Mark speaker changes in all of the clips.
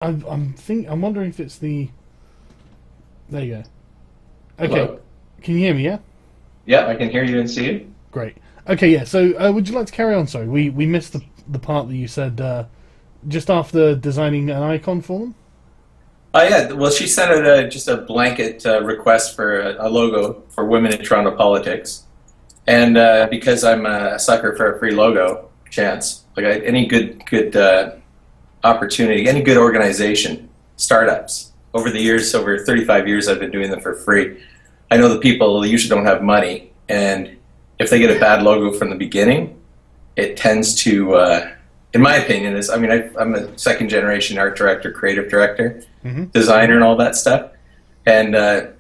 Speaker 1: I'm wondering if it's the. There you go. Okay,
Speaker 2: Hello.
Speaker 1: can you hear me? Yeah.
Speaker 2: Yeah, I can hear you and see you.
Speaker 1: Great. Okay, yeah. So, would you like to carry on? Sorry, we missed the part that you said just after designing an icon for them.
Speaker 2: Oh yeah, well, she sent out just a blanket request for a logo for women in Toronto politics, and because I'm a sucker for a free logo chance, like any good opportunity, any good organization, startups. Over the years, over 35 years, I've been doing them for free. I know the people usually don't have money, and if they get a bad logo from the beginning, it tends to, in my opinion, is I mean I'm a second generation art director, creative director,
Speaker 1: Mm-hmm.
Speaker 2: designer, and all that stuff, and a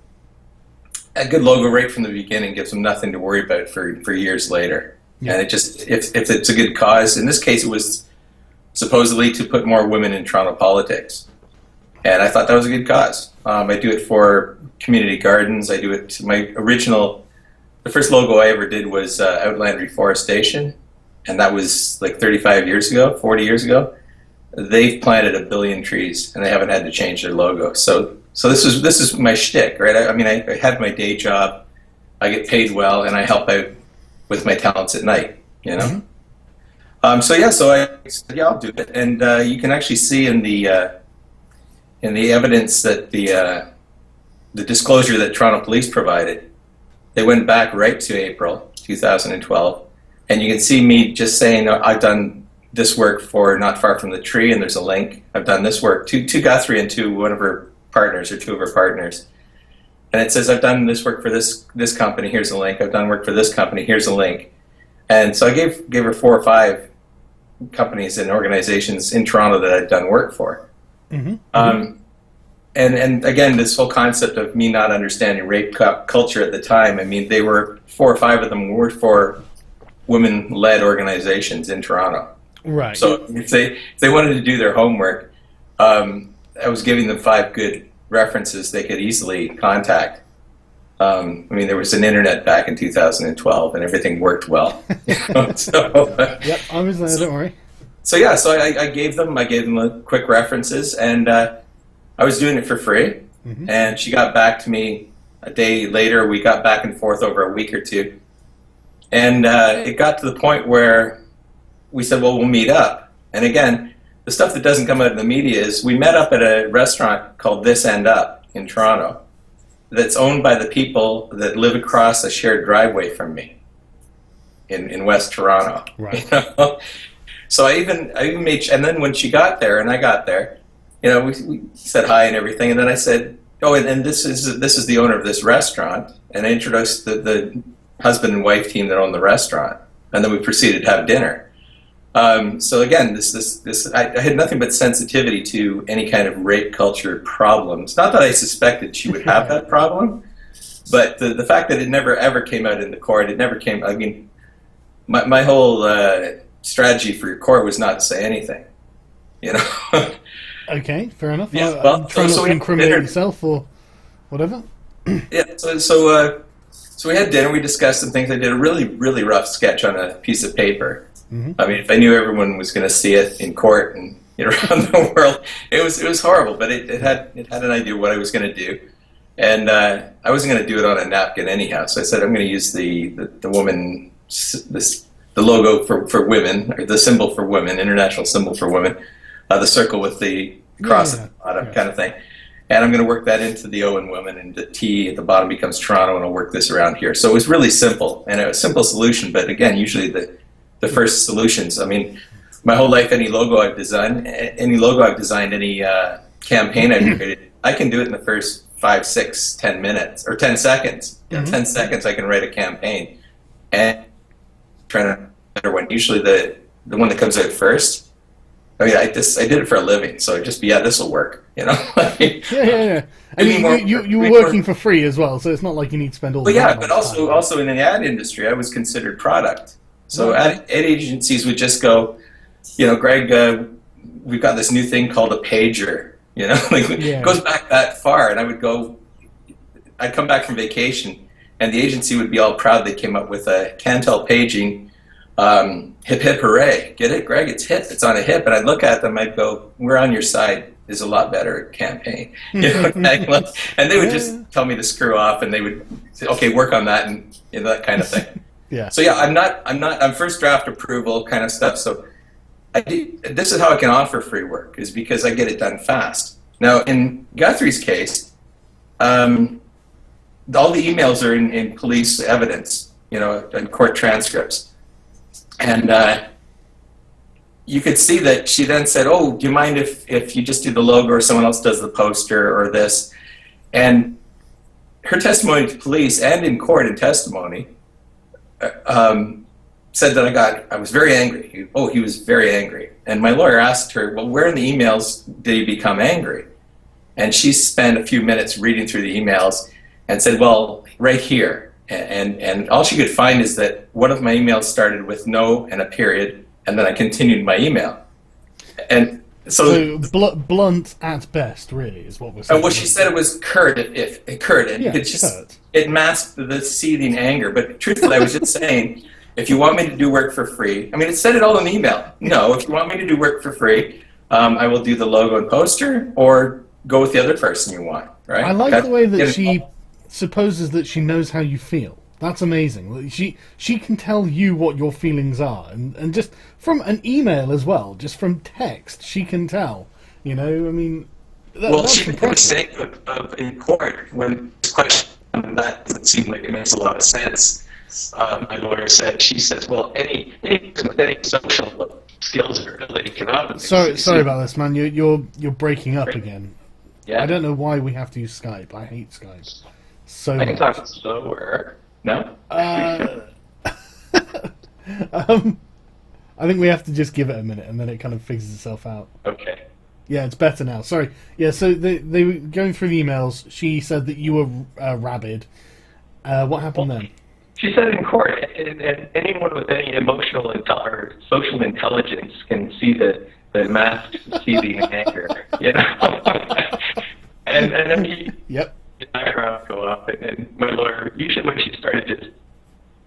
Speaker 2: good logo right from the beginning gives them nothing to worry about for years later.
Speaker 1: Yeah.
Speaker 2: And it just if it's a good cause, in this case, it was supposedly to put more women in Toronto politics. And I thought that was a good cause. I do it for community gardens. I do it. The first logo I ever did was outland reforestation, and that was like 35 years ago, 40 years ago. They've planted 1 billion trees, and they haven't had to change their logo. So this is my shtick, right? I mean, I had my day job. I get paid well, and I help out with my talents at night. You know.
Speaker 1: Mm-hmm.
Speaker 2: So I said, yeah, I'll do it, and you can actually see in the evidence that the disclosure that Toronto Police provided, they went back right to April 2012, and you can see me just saying I've done this work for Not Far From the Tree, and there's a link. I've done this work to Guthrie and to one of her partners or two of her partners, and it says I've done this work for this company. Here's a link. I've done work for this company. Here's a link. And so I gave her 4 or 5 companies and organizations in Toronto that I'd done work for.
Speaker 1: Mm-hmm.
Speaker 2: And again, this whole concept of me not understanding rape culture at the time, I mean, they were 4 or 5 of them were for women-led organizations in Toronto.
Speaker 1: Right.
Speaker 2: So if they wanted to do their homework, I was giving them 5 good references they could easily contact. I mean, there was an internet back in 2012, and everything worked well.
Speaker 1: Yep, I was there. Don't worry.
Speaker 2: So yeah, so I gave them quick references, and I was doing it for free.
Speaker 1: Mm-hmm.
Speaker 2: And she got back to me a day later. We got back and forth over a week or two, and it got to the point where we said, well, we'll meet up. And again, the stuff that doesn't come out in the media is we met up at a restaurant called This End Up in Toronto that's owned by the people that live across a shared driveway from me in West Toronto.
Speaker 1: Right.
Speaker 2: You know? So I even made, and then when she got there and I got there, you know, we said hi and everything, and then I said, oh, and this is the owner of this restaurant, and I introduced the husband and wife team that own the restaurant, and then we proceeded to have dinner. So again, I had nothing but sensitivity to any kind of rape culture problems. Not that I suspected she would have that problem, but the fact that it never ever came out in the court, it never came. I mean, my whole strategy for your court was not to say anything, you know.
Speaker 1: Okay, fair enough.
Speaker 2: Yeah, well,
Speaker 1: try not
Speaker 2: so
Speaker 1: to
Speaker 2: we had
Speaker 1: incriminate
Speaker 2: dinner.
Speaker 1: yourself or whatever.
Speaker 2: Yeah, so we had dinner. We discussed some things. I did a really rough sketch on a piece of paper.
Speaker 1: Mm-hmm.
Speaker 2: I mean, if I knew everyone was going to see it in court and around the world, it was horrible. But it had an idea what I was going to do, and I wasn't going to do it on a napkin anyhow. So I said I'm going to use the woman, the logo for women, or the symbol for women, international symbol for women, the circle with the cross at the bottom, kind of thing. And I'm going to work that into the O in women, and the T at the bottom becomes Toronto, and I'll work this around here. So it was really simple, and a simple solution. But again, usually the first solutions. I mean, my whole life, any logo I've designed, any campaign I've created, I can do it in the first 5, 6, 10 minutes or 10 seconds.
Speaker 1: Mm-hmm.
Speaker 2: 10 seconds, I can write a campaign, and trying to better one. Usually, the one that comes out first. I mean, I did it for a living, so just this will work, you know.
Speaker 1: Yeah. And you were working for free as well, so it's not like you need to spend all.
Speaker 2: Well,
Speaker 1: that
Speaker 2: but
Speaker 1: much time.
Speaker 2: also in the ad industry, I was considered product. So ad agencies would just go, you know, Greg, we've got this new thing called a pager. You know, it goes back that far, and I'd come back from vacation, and the agency would be all proud they came up with a Cantel paging. Hip hip hooray, get it, Greg? It's hip, it's on a hip. And I'd look at them, I'd go, we're on your side. is a lot better at campaign. You know, and they would just tell me to screw off, and they would say, okay, work on that, and that kind of thing.
Speaker 1: Yeah.
Speaker 2: So yeah, I'm first draft approval kind of stuff. So this is how I can offer free work, is because I get it done fast. Now in Guthrie's case, all the emails are in police evidence, and court transcripts. And you could see that she then said, oh, do you mind if you just do the logo, or someone else does the poster or this? And her testimony to police and in court in testimony said that I was very angry. He was very angry. And my lawyer asked her, well, where in the emails did he become angry? And she spent a few minutes reading through the emails and said, well, right here. And all she could find is that one of my emails started with no and a period, and then I continued my email. And so
Speaker 1: blunt at best, really, is what we're saying.
Speaker 2: Well, she said it was curt. It masked the seething anger. But truthfully, I was just saying, if you want me to do work for free, I mean, it said it all in the email. No, if you want me to do work for free, I will do the logo and poster, or go with the other person you want. Right?
Speaker 1: I like the way that she supposes that she knows how you feel. That's amazing. She can tell you what your feelings are, and just from an email as well, just from text, she can tell. I mean,
Speaker 2: she made a mistake in court when this question that doesn't seem like it makes a lot of sense. My lawyer she says, well, any social skills or ability cannot.
Speaker 1: Sorry about this, man. You're breaking up again.
Speaker 2: Yeah.
Speaker 1: I don't know why we have to use Skype. I hate Skype.
Speaker 2: I can talk slower. No?
Speaker 1: I think we have to just give it a minute, and then it kind of figures itself out.
Speaker 2: Okay.
Speaker 1: Yeah, it's better now. Sorry. Yeah, so they were going through the emails. She said that you were rabid. What happened then?
Speaker 2: She said in court, and anyone with any emotional or social intelligence can see the masked seething anger, and then
Speaker 1: yep.
Speaker 2: The eyebrows go up, and my lawyer, usually when she started just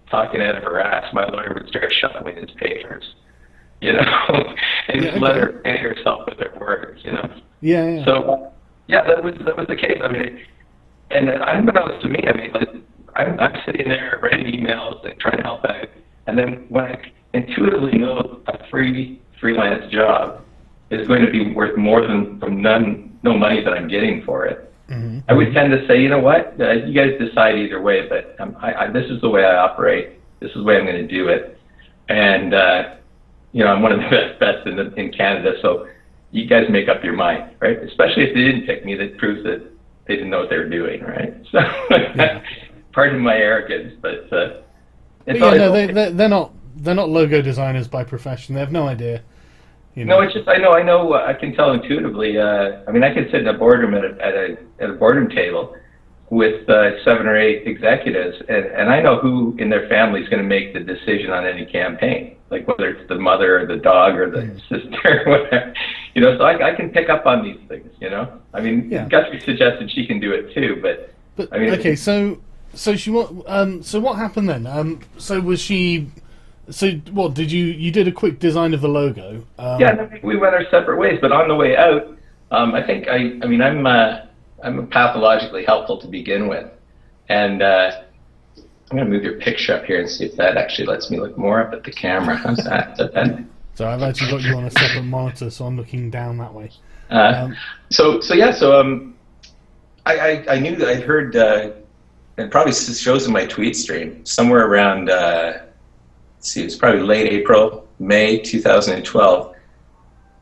Speaker 2: talking out of her ass, my lawyer would start shuffling his papers, and just let her anger herself with her words,
Speaker 1: Yeah.
Speaker 2: So, that was the case. I mean, and unbeknownst to me, I mean, I'm sitting there writing emails and trying to help out, and then when I intuitively know a freelance job is going to be worth more than no money that I'm getting for it, mm-hmm. I would tend to say, you know what, you guys decide either way, but this is the way I operate. This is the way I'm going to do it. And, I'm one of the best in Canada, so you guys make up your mind, right? Especially if they didn't pick me, that proves that they didn't know what they were doing, right? So, pardon my arrogance, but
Speaker 1: they're not logo designers by profession. They have no idea.
Speaker 2: No, it's just I know. I can tell intuitively. I mean, I can sit in a boardroom at a boardroom table with 7 or 8 executives, and I know who in their family is going to make the decision on any campaign, like whether it's the mother or the dog or the sister or whatever. So I can pick up on these things. I mean, Guthrie suggested she can do it too, but I mean,
Speaker 1: okay. So she so what happened then? So was she? So what did you did a quick design of the logo?
Speaker 2: We went our separate ways, but on the way out, I think I'm pathologically helpful to begin with, and I'm going to move your picture up here and see if that actually lets me look more up at the camera. How's that?
Speaker 1: So I've actually got you on a separate monitor, so I'm looking down that way.
Speaker 2: So I knew that I'd heard, it probably shows in my tweet stream somewhere around. It was probably late April, May 2012.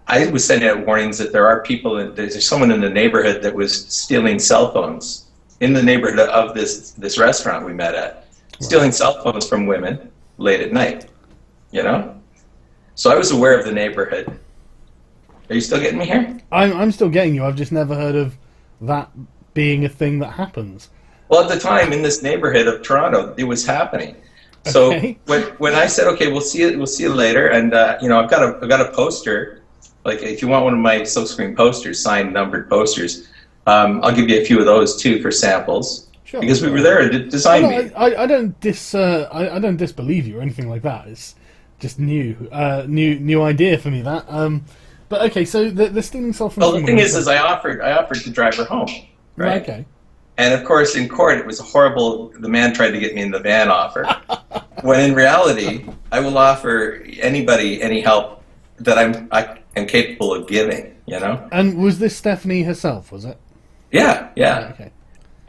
Speaker 2: I was sending out warnings that there's someone in the neighborhood that was stealing cell phones in the neighborhood of this restaurant we met at, stealing cell phones from women late at night, So I was aware of the neighborhood. Are you still getting me here?
Speaker 1: I'm still getting you. I've just never heard of that being a thing that happens.
Speaker 2: Well, at the time in this neighborhood of Toronto, it was happening. So when I said, okay, we'll see you later, and I've got a poster, like if you want one of my silkscreen posters, signed, numbered posters, I'll give you a few of those too for samples. Sure. Because we were there at the design meeting.
Speaker 1: I don't disbelieve you or anything like that. It's just new idea for me that. But okay, so the stealing cell phone.
Speaker 2: Well, the thing is I offered to drive her home, right?
Speaker 1: Okay.
Speaker 2: And of course, in court, it was horrible. The man tried to get me in the van offer. When in reality, I will offer anybody any help that I am capable of giving. You know.
Speaker 1: And was this Stephanie herself? Was it?
Speaker 2: Yeah.
Speaker 1: Okay.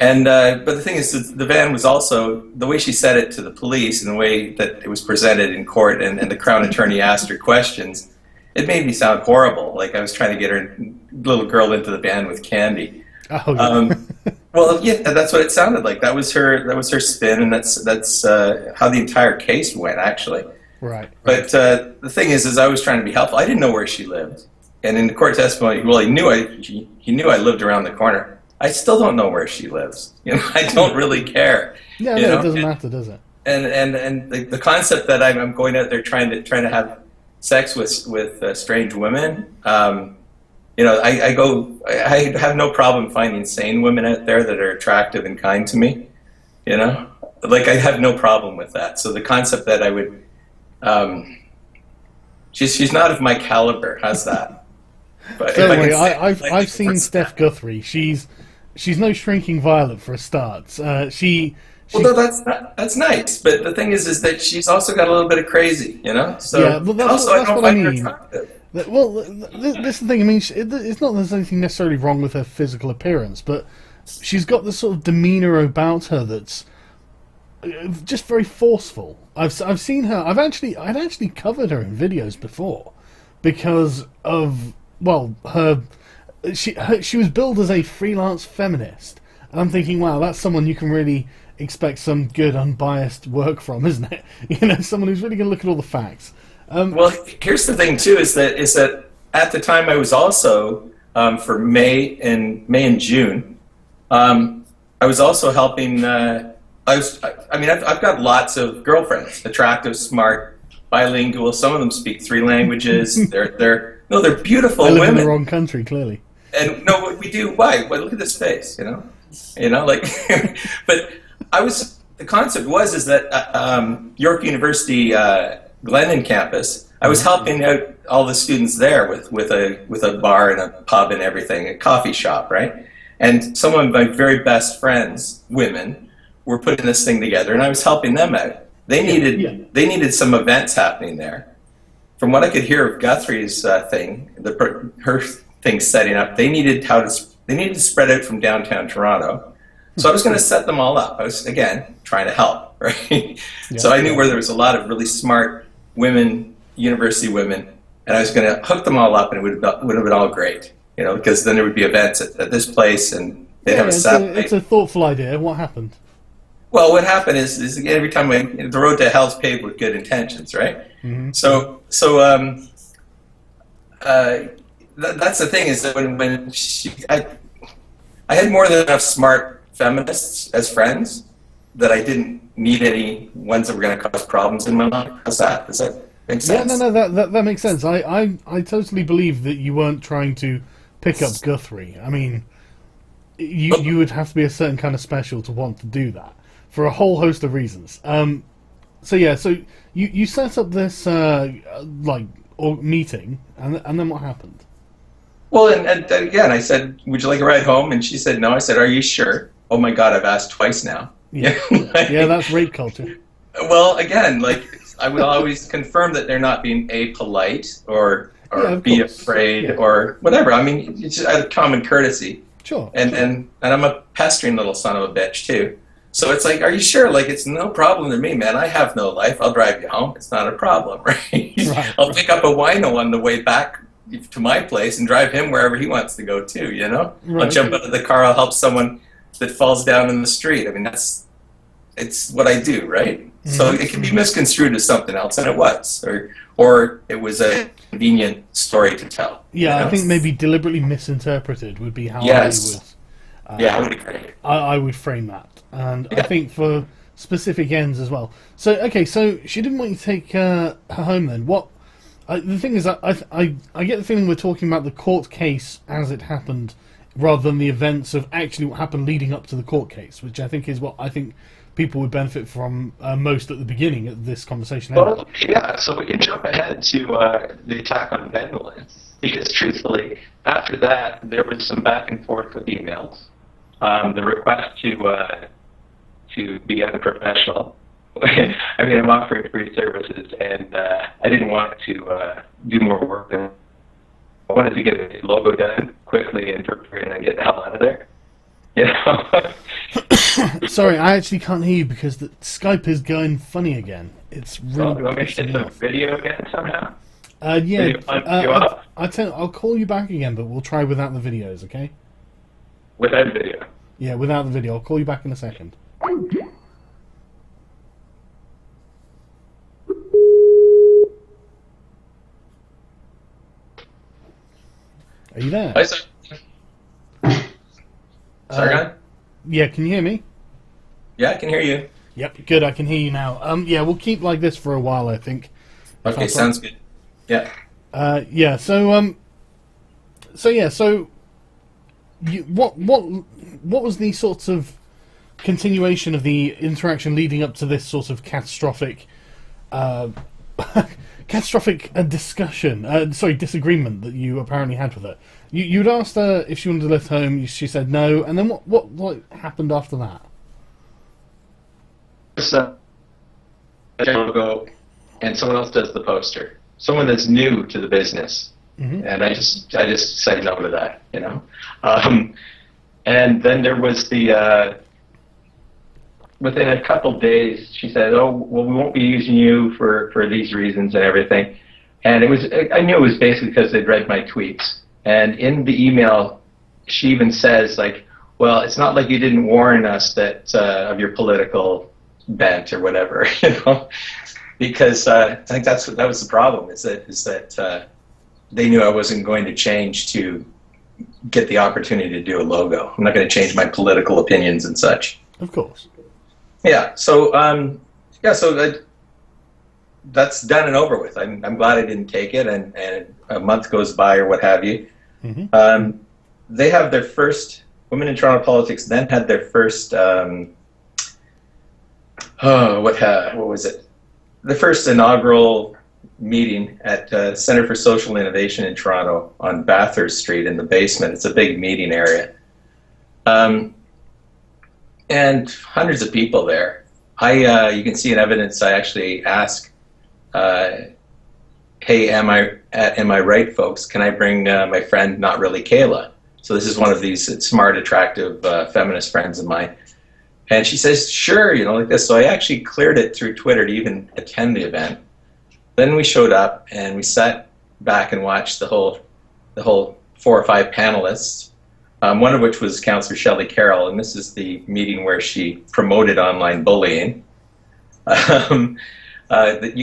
Speaker 2: And but the thing is, the van was also the way she said it to the police, and the way that it was presented in court, and the Crown Attorney asked her questions. It made me sound horrible, like I was trying to get her little girl into the van with candy.
Speaker 1: Oh, yeah.
Speaker 2: Well, yeah, that's what it sounded like. That was her spin, and that's how the entire case went, actually.
Speaker 1: Right.
Speaker 2: But the thing is I was trying to be helpful. I didn't know where she lived, and in the court testimony, well, he knew I lived around the corner. I still don't know where she lives. You know, I don't really care.
Speaker 1: Yeah, no, it doesn't matter, does it?
Speaker 2: And the concept that I'm going out there trying to have sex with strange women. You know, I have no problem finding sane women out there that are attractive and kind to me. You know, like I have no problem with that. So the concept that I would, she's not of my caliber. How's that? But
Speaker 1: don't worry, I've seen Steph Guthrie. She's no shrinking violet for a start.
Speaker 2: Well, no, that's nice, but the thing is that she's also got a little bit of crazy, you know. So
Speaker 1: yeah, well, that's what I mean. Well, this is the thing. I mean, it's not that there's anything necessarily wrong with her physical appearance, but she's got this sort of demeanor about her that's just very forceful. I've seen her. I'd actually covered her in videos before because of she was billed as a freelance feminist, and I'm thinking, wow, that's someone you can really expect some good, unbiased work from, isn't it? You know, someone who's really going to look at all the facts.
Speaker 2: Well, here's the thing too: is that at the time I was also for May and June, I was also helping. I've got lots of girlfriends, attractive, smart, bilingual. Some of them speak 3 languages. They're beautiful
Speaker 1: women. I live
Speaker 2: women.
Speaker 1: in the wrong country, clearly.
Speaker 2: And no, what we do? Why? Well, look at this face. You know, like. But the concept is that York University Glennon campus, I was helping out all the students there with a bar and a pub and everything, a coffee shop, right? And some of my very best friends, women, were putting this thing together, and I was helping them out. They needed some events happening there. From what I could hear of Guthrie's thing, her thing setting up, they needed to spread out from downtown Toronto. So I was going to set them all up. I was, again, trying to help, right?
Speaker 1: Yeah.
Speaker 2: So I knew where there was a lot of really smart women, university women, and I was going to hook them all up, and it would have been all great, you know, because then there would be events at this place, and they'd have a Saturday.
Speaker 1: It's a thoughtful idea. What happened?
Speaker 2: Well, what happened is every time the road to hell's paved with good intentions, right?
Speaker 1: Mm-hmm.
Speaker 2: So that's the thing, is that when I had more than enough smart feminists as friends that I didn't need any ones that were going to cause problems in my life. Does that make sense?
Speaker 1: Yeah, no, that makes sense. I totally believe that you weren't trying to pick up Guthrie. I mean, you would have to be a certain kind of special to want to do that for a whole host of reasons. So you set up this meeting, and then what happened?
Speaker 2: Well, and again, I said, "Would you like a ride home?" And she said, "No." I said, "Are you sure?" "Oh my God, I've asked twice now."
Speaker 1: Yeah, yeah, that's rape culture.
Speaker 2: Well, again, like I would always confirm that they're not being polite or be afraid or whatever. I mean, it's just out of common courtesy.
Speaker 1: Sure.
Speaker 2: And I'm a pestering little son of a bitch too. So it's like, are you sure? Like, it's no problem to me, man. I have no life. I'll drive you home. It's not a problem, right? I'll pick up a wino on the way back to my place and drive him wherever he wants to go too, you know? Right. I'll jump out of the car. I'll help someone that falls down in the street. I mean, it's what I do, right? Mm-hmm. So it can be misconstrued as something else, and it was. Or it was a convenient story to tell.
Speaker 1: Yeah,
Speaker 2: you know?
Speaker 1: I think maybe deliberately misinterpreted would be how I would... I would frame that. And I think for specific ends as well. So, okay, so she didn't want you to take her home then. The thing is, I get the feeling we're talking about the court case as it happened rather than the events of actually what happened leading up to the court case, which I think is what I think people would benefit from most at the beginning of this conversation.
Speaker 3: Well, yeah, so we can jump ahead to the attack on Vandalin, because truthfully, after that, there was some back and forth with emails. The request to be unprofessional. I mean, I'm offering free services, and I didn't want to do more work than I wanted to get a logo done quickly and then get the hell out of there. You know?
Speaker 1: Sorry, I actually can't hear you because the Skype is going funny again. It's really.
Speaker 3: You want me to hit the video again somehow?
Speaker 1: Yeah. I'll call you back again, but we'll try without the videos, okay?
Speaker 3: Without video?
Speaker 1: Yeah, without the video. I'll call you back in a second. Are you there?
Speaker 2: Hi, sir. Sorry,
Speaker 1: yeah, can you hear me?
Speaker 2: Yeah, I can hear you.
Speaker 1: Yep, good. I can hear you now. Yeah, we'll keep like this for a while, I think.
Speaker 2: Okay, sounds good. Yeah.
Speaker 1: Yeah. So what was the sorts of continuation of the interaction leading up to this sort of catastrophic disagreement that you apparently had with her? You'd asked her if she wanted to live home. She said no, and then what happened after that?
Speaker 3: So, logo, and someone else does the poster. Someone that's new to the business, and I just said no to that, you know. And then there was the within a couple days, she said, "Oh, well, we won't be using you for these reasons and everything." And I knew it was basically because they'd read my tweets. And in the email, she even says, like, "Well, it's not like you didn't warn us that of your political bent or whatever," you know, because I think that was the problem. Is that they knew I wasn't going to change to get the opportunity to do a logo. I'm not going to change my political opinions and such.
Speaker 1: Of course.
Speaker 2: Yeah. So that's done and over with. I'm glad I didn't take it, and a month goes by or what have you. They have their first Women in Toronto Politics. Then had their first what was it? The first inaugural meeting at Center for Social Innovation in Toronto on Bathurst Street in the basement. It's a big meeting area, and hundreds of people there. You can see in evidence. I actually asked, "Hey, am I right, folks? Can I bring my friend, not really Kayla?" So this is one of these smart, attractive feminist friends of mine. And she says, "Sure," you know, like this. So I actually cleared it through Twitter to even attend the event. Then we showed up and we sat back and watched the whole 4 or 5 panelists, one of which was Councillor Shelley Carroll, and this is the meeting where she promoted online bullying. You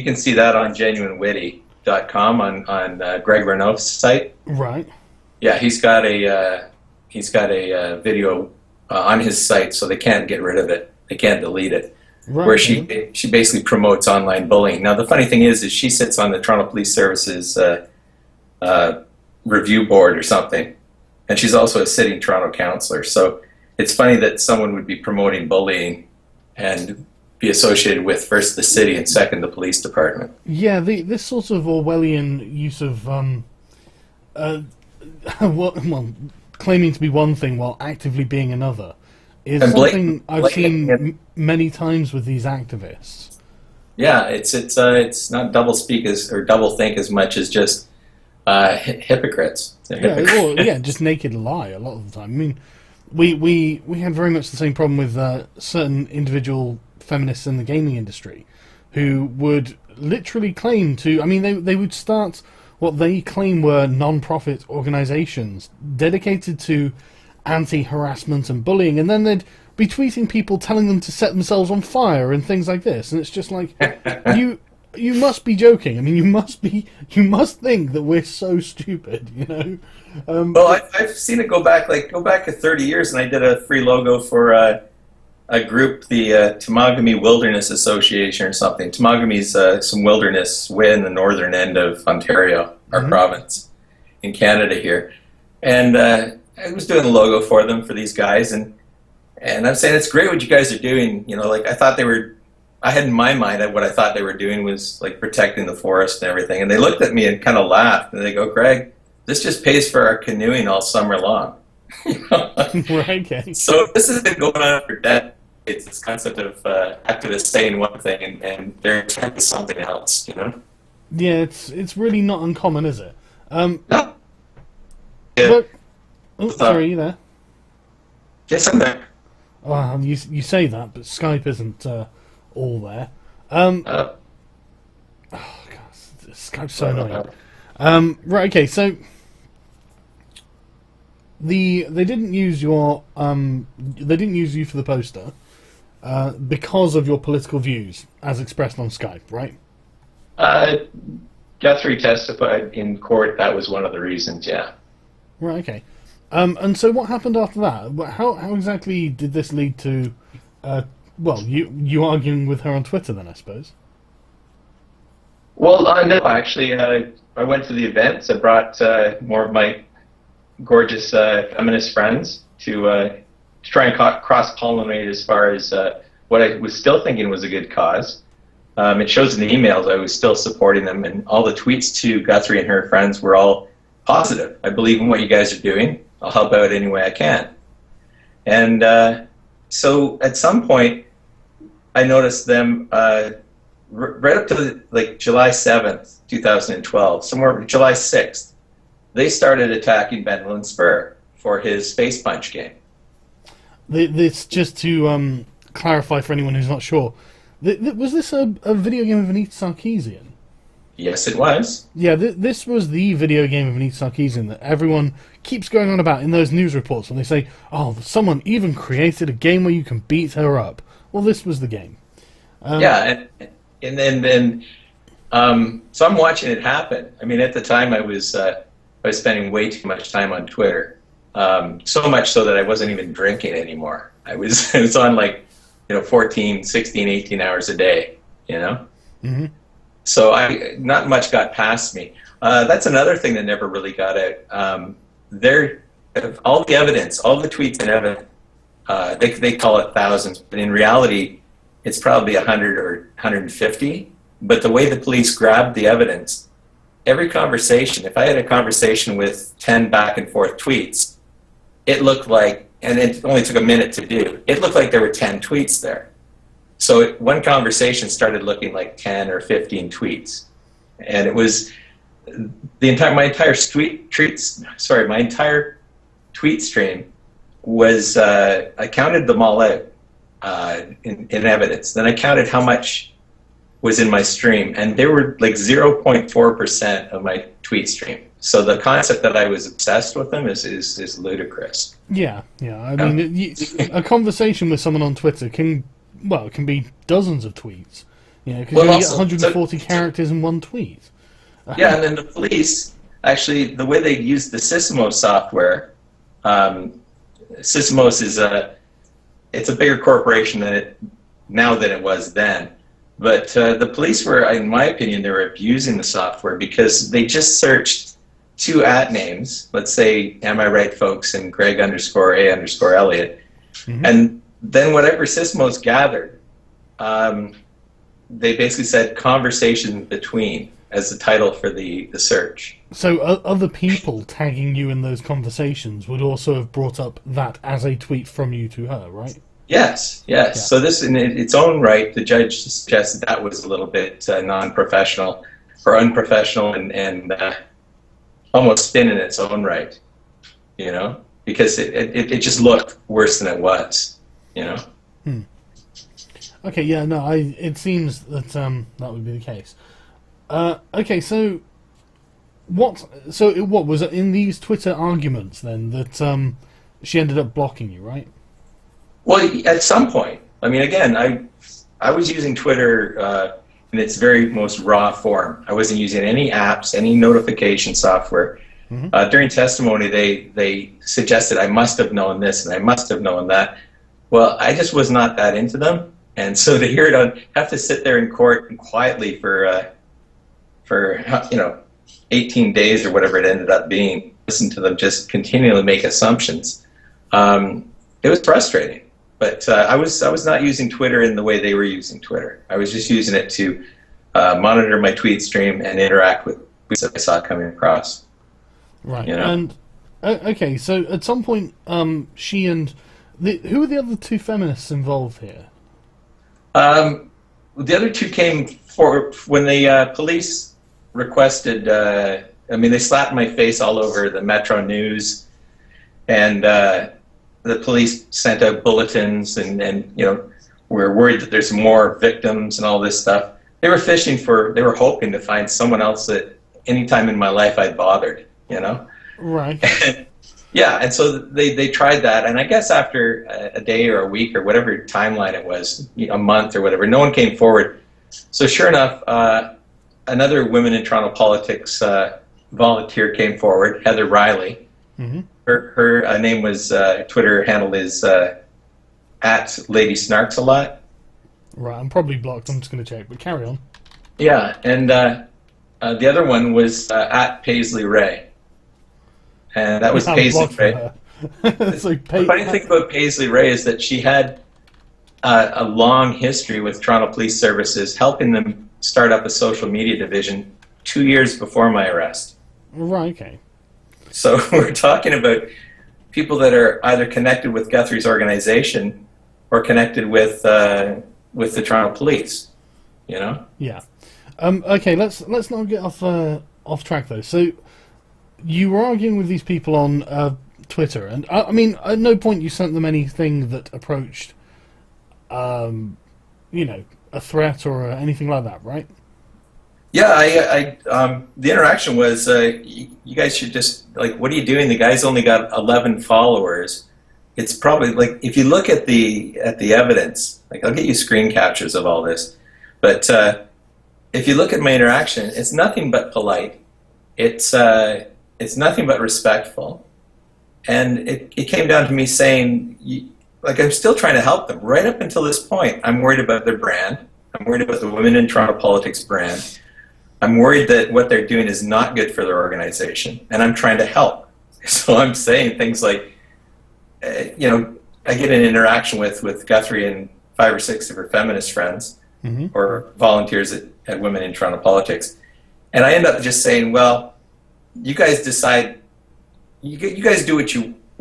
Speaker 2: can see that on genuinewitty.com on Greg Renault's site.
Speaker 1: Right.
Speaker 2: Yeah, he's got a video on his site, so they can't get rid of it. They can't delete it. Right. Where she basically promotes online bullying. Now the funny thing is she sits on the Toronto Police Services review board or something, and she's also a sitting Toronto councillor. So it's funny that someone would be promoting bullying and be associated with first the city and second the police department. Yeah,
Speaker 1: this sort of Orwellian use of claiming to be one thing while actively being another is something I've seen many times with these activists.
Speaker 2: Yeah, it's not double speak or double think as much as just hypocrites.
Speaker 1: Just naked lie a lot of the time. I mean, we had very much the same problem with certain individual feminists in the gaming industry who would literally claim to. I mean, they would start what they claim were non-profit organizations dedicated to anti-harassment and bullying, and then they'd be tweeting people telling them to set themselves on fire and things like this, and it's just like, you must be joking. I mean, you must think that we're so stupid, you know.
Speaker 2: Well, I've seen it go back 30 years, and I did a free logo for a group, the Temagami Wilderness Association or something. Temagami's some wilderness way in the northern end of Ontario, our province, in Canada here. And I was doing a logo for them, for these guys, and I'm saying it's great what you guys are doing. You know, like I had in my mind that what I thought they were doing was like protecting the forest and everything. And they looked at me and kind of laughed, and they go, "Greg, this just pays for our canoeing all summer long." You know?
Speaker 1: Right, okay.
Speaker 2: So this has been going on for decades. It's this concept of activists saying one thing and they're attempting something else, you know?
Speaker 1: Yeah, it's really not uncommon, is it?
Speaker 2: No.
Speaker 1: But, oh, sorry, are you there?
Speaker 2: Yes, I'm there.
Speaker 1: Oh, you say that, but Skype isn't all there. Oh God, Skype's so annoying. Right, okay, so they didn't use you for the poster because of your political views as expressed on Skype, right?
Speaker 3: Guthrie testified in court that was one of the reasons, yeah.
Speaker 1: Right, okay. And so what happened after that? How exactly did this lead to, you arguing with her on Twitter then, I suppose?
Speaker 3: Well, no, actually, I went to the events. I brought more of my gorgeous feminist friends to try and cross-pollinate as far as what I was still thinking was a good cause. It shows in the emails I was still supporting them, and all the tweets to Guthrie and her friends were all positive. I believe in what you guys are doing. I'll help out any way I can. And so at some point, I noticed them right up to like July 7th, 2012, somewhere July 6th, they started attacking Benjamin Spur for his face punch game.
Speaker 1: This just to clarify for anyone who's not sure. Was this a video game of Anita Sarkeesian?
Speaker 2: Yes, it was.
Speaker 1: Yeah, this was the video game of Anita Sarkeesian that everyone keeps going on about in those news reports when they say, oh, someone even created a game where you can beat her up. Well, this was the game.
Speaker 2: Yeah, and then so I'm watching it happen. I mean, at the time I was spending way too much time on Twitter, so much so that I wasn't even drinking anymore. I was on like 14, 16, 18 hours a day, you know?
Speaker 1: Mm-hmm.
Speaker 2: So not much got past me. That's another thing that never really got out. All the evidence, all the tweets and evidence, they call it thousands, but in reality, it's probably 100 or 150. But the way the police grabbed the evidence, every conversation, if I had a conversation with 10 back and forth tweets, it looked like, and it only took a minute to do, it looked like there were 10 tweets there. So one conversation started looking like 10 or 15 tweets. And it was my entire tweet stream was, I counted them all out in evidence. Then I counted how much was in my stream, and they were like 0.4% of my tweet stream. So the concept that I was obsessed with them is ludicrous.
Speaker 1: Yeah. I mean, a conversation with someone on Twitter can be dozens of tweets. Because you get 140 characters in one tweet.
Speaker 2: Yeah, and then the police, actually, the way they use the Sysomos software, Sysomos it's a bigger corporation now than it was then. But the police were, in my opinion, they were abusing the software because they just searched two @names, let's say, Am I Right Folks and Greg_A_Elliott,
Speaker 1: mm-hmm.
Speaker 2: and then whatever Sysomos gathered, they basically said conversation between as the title for the search.
Speaker 1: So other people tagging you in those conversations would also have brought up that as a tweet from you to her, right?
Speaker 2: Yes. Yeah. So this, in its own right, the judge suggested that was a little bit non-professional or unprofessional and almost thin in its own right, because it just looked worse than it was,
Speaker 1: Okay, yeah, no, it seems that that would be the case. Okay, so what was it in these Twitter arguments then that she ended up blocking you, right?
Speaker 2: Well, at some point. I mean, again, I was using Twitter in its very most raw form. I wasn't using any apps, any notification software. Mm-hmm. During testimony, they suggested I must have known this and I must have known that. Well, I just was not that into them, and so to hear it have to sit there in court and quietly for 18 days or whatever it ended up being, listen to them just continually make assumptions. It was frustrating. But I was not using Twitter in the way they were using Twitter. I was just using it to monitor my tweet stream and interact with tweets that I saw coming across.
Speaker 1: Right.
Speaker 2: You know?
Speaker 1: And okay, so at some point, she and who are the other two feminists involved here?
Speaker 2: The other two came for when the police requested. They slapped my face all over the Metro News, and the police sent out bulletins, and we're worried that there's more victims and all this stuff. They were hoping to find someone else that any time in my life I'd bothered,
Speaker 1: Right.
Speaker 2: Yeah, and so they tried that, and I guess after a day or a week or whatever timeline it was, a month or whatever, no one came forward. So sure enough, another Women in Toronto Politics volunteer came forward, Heather Riley.
Speaker 1: Mm-hmm.
Speaker 2: Her name was, Twitter handle is at Lady Snarks a lot.
Speaker 1: Right, I'm probably blocked, I'm just going to check, but carry on.
Speaker 2: Yeah, and the other one was at Paisley Ray. And that was
Speaker 1: I'm
Speaker 2: Paisley
Speaker 1: blocked
Speaker 2: Ray.
Speaker 1: for her. So
Speaker 2: The funny thing about Paisley Ray is that she had a long history with Toronto Police Services, helping them start up a social media division 2 years before my arrest.
Speaker 1: Right, okay.
Speaker 2: So we're talking about people that are either connected with Guthrie's organization or connected with the Toronto Police,
Speaker 1: Yeah. Okay, let's not get off track though. So you were arguing with these people on Twitter, and I mean, at no point you sent them anything that approached, a threat or anything like that, right?
Speaker 2: Yeah, the interaction was, you guys should just, what are you doing? The guy's only got 11 followers. It's probably, if you look at the evidence, I'll get you screen captures of all this, but if you look at my interaction, it's nothing but polite. It's nothing but respectful. And it came down to me saying, I'm still trying to help them. Right up until this point, I'm worried about their brand. I'm worried about the Women in Toronto Politics brand. I'm worried that what they're doing is not good for their organization, and I'm trying to help. So I'm saying things like, I get an interaction with Guthrie and 5 or 6 of her feminist friends, mm-hmm. or volunteers at Women in Toronto Politics, and I end up just saying, well, you guys decide, you guys do what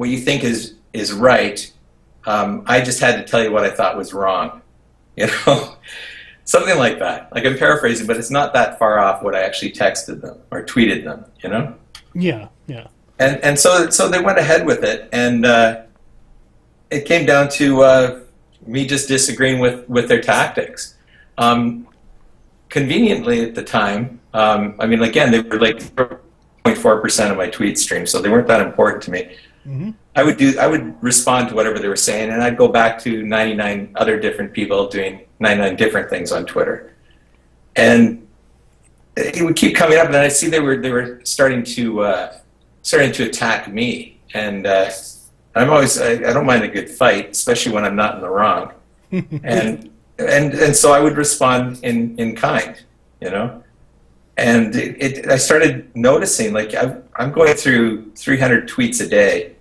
Speaker 2: you think is right. I just had to tell you what I thought was wrong, Something like that. I'm paraphrasing, but it's not that far off what I actually texted them or tweeted them,
Speaker 1: Yeah, yeah.
Speaker 2: And so they went ahead with it, and it came down to me just disagreeing with their tactics. Conveniently at the time, again, they were 0.4% of my tweet stream, so they weren't that important to me. Mm-hmm. I would respond to whatever they were saying, and I'd go back to 99 other different people doing 99 different things on Twitter, and it would keep coming up. And then I see they were starting to attack me, and I don't mind a good fight, especially when I'm not in the wrong, and so I would respond in kind, and I started noticing I'm going through 300 tweets a day.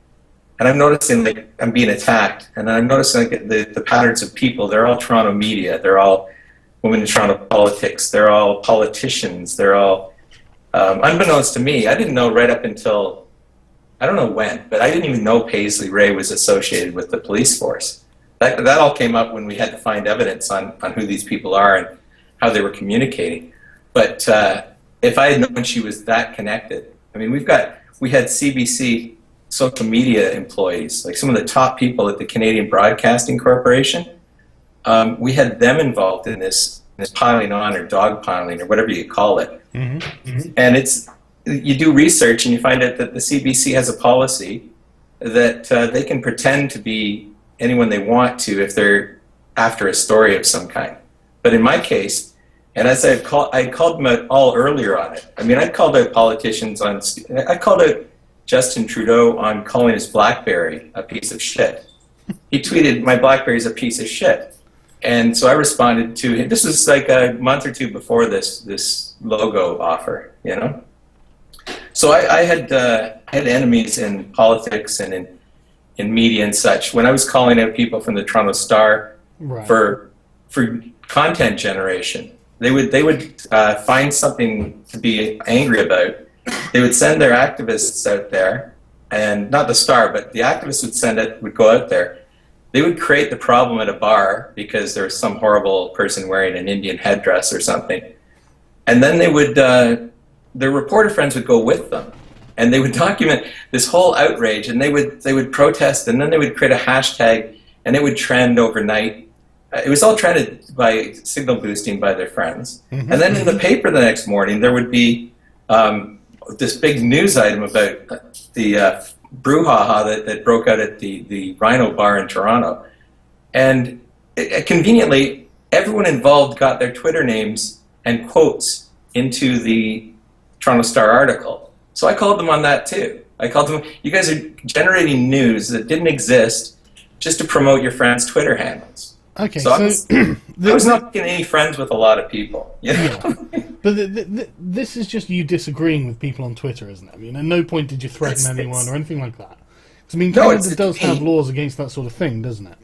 Speaker 2: And I'm noticing I'm being attacked, and I'm noticing the patterns of people. They're all Toronto media. They're all Women in Toronto Politics. They're all politicians. They're all, unbeknownst to me, I didn't know right up until, I don't know when, but I didn't even know Paisley Ray was associated with the police force. That all came up when we had to find evidence on who these people are and how they were communicating. But if I had known she was that connected, we had CBC social media employees, some of the top people at the Canadian Broadcasting Corporation. We had them involved in this piling on or dogpiling or whatever you call it. Mm-hmm. Mm-hmm. And you do research and you find out that the CBC has a policy that they can pretend to be anyone they want to if they're after a story of some kind. But in my case, and as I called them out all earlier on it. I called out politicians I called out Justin Trudeau on calling his BlackBerry a piece of shit. He tweeted, "My BlackBerry is a piece of shit." And so I responded to him. This was a month or two before this logo offer, So I had had enemies in politics and in media and such. When I was calling out people from the Toronto Star for content generation, they would find something to be angry about. They would send their activists out there, and not the Star, but the activists would go out there. They would create the problem at a bar because there was some horrible person wearing an Indian headdress or something. And then they would, their reporter friends would go with them, and they would document this whole outrage, and they would protest, and then they would create a hashtag, and it would trend overnight. It was all trended by signal boosting by their friends. And then in the paper the next morning, there would be this big news item about the brouhaha that broke out at the Rhino Bar in Toronto. And conveniently, everyone involved got their Twitter names and quotes into the Toronto Star article. So I called them on that too. I called them, you guys are generating news that didn't exist just to promote your friends' Twitter handles.
Speaker 1: Okay,
Speaker 2: so I was not making any friends with a lot of people. You know?
Speaker 1: Yeah. But this is just you disagreeing with people on Twitter, isn't it? I mean, at no point did you threaten anyone or anything like that. Because, I mean, Canada does have laws against that sort of thing, doesn't it?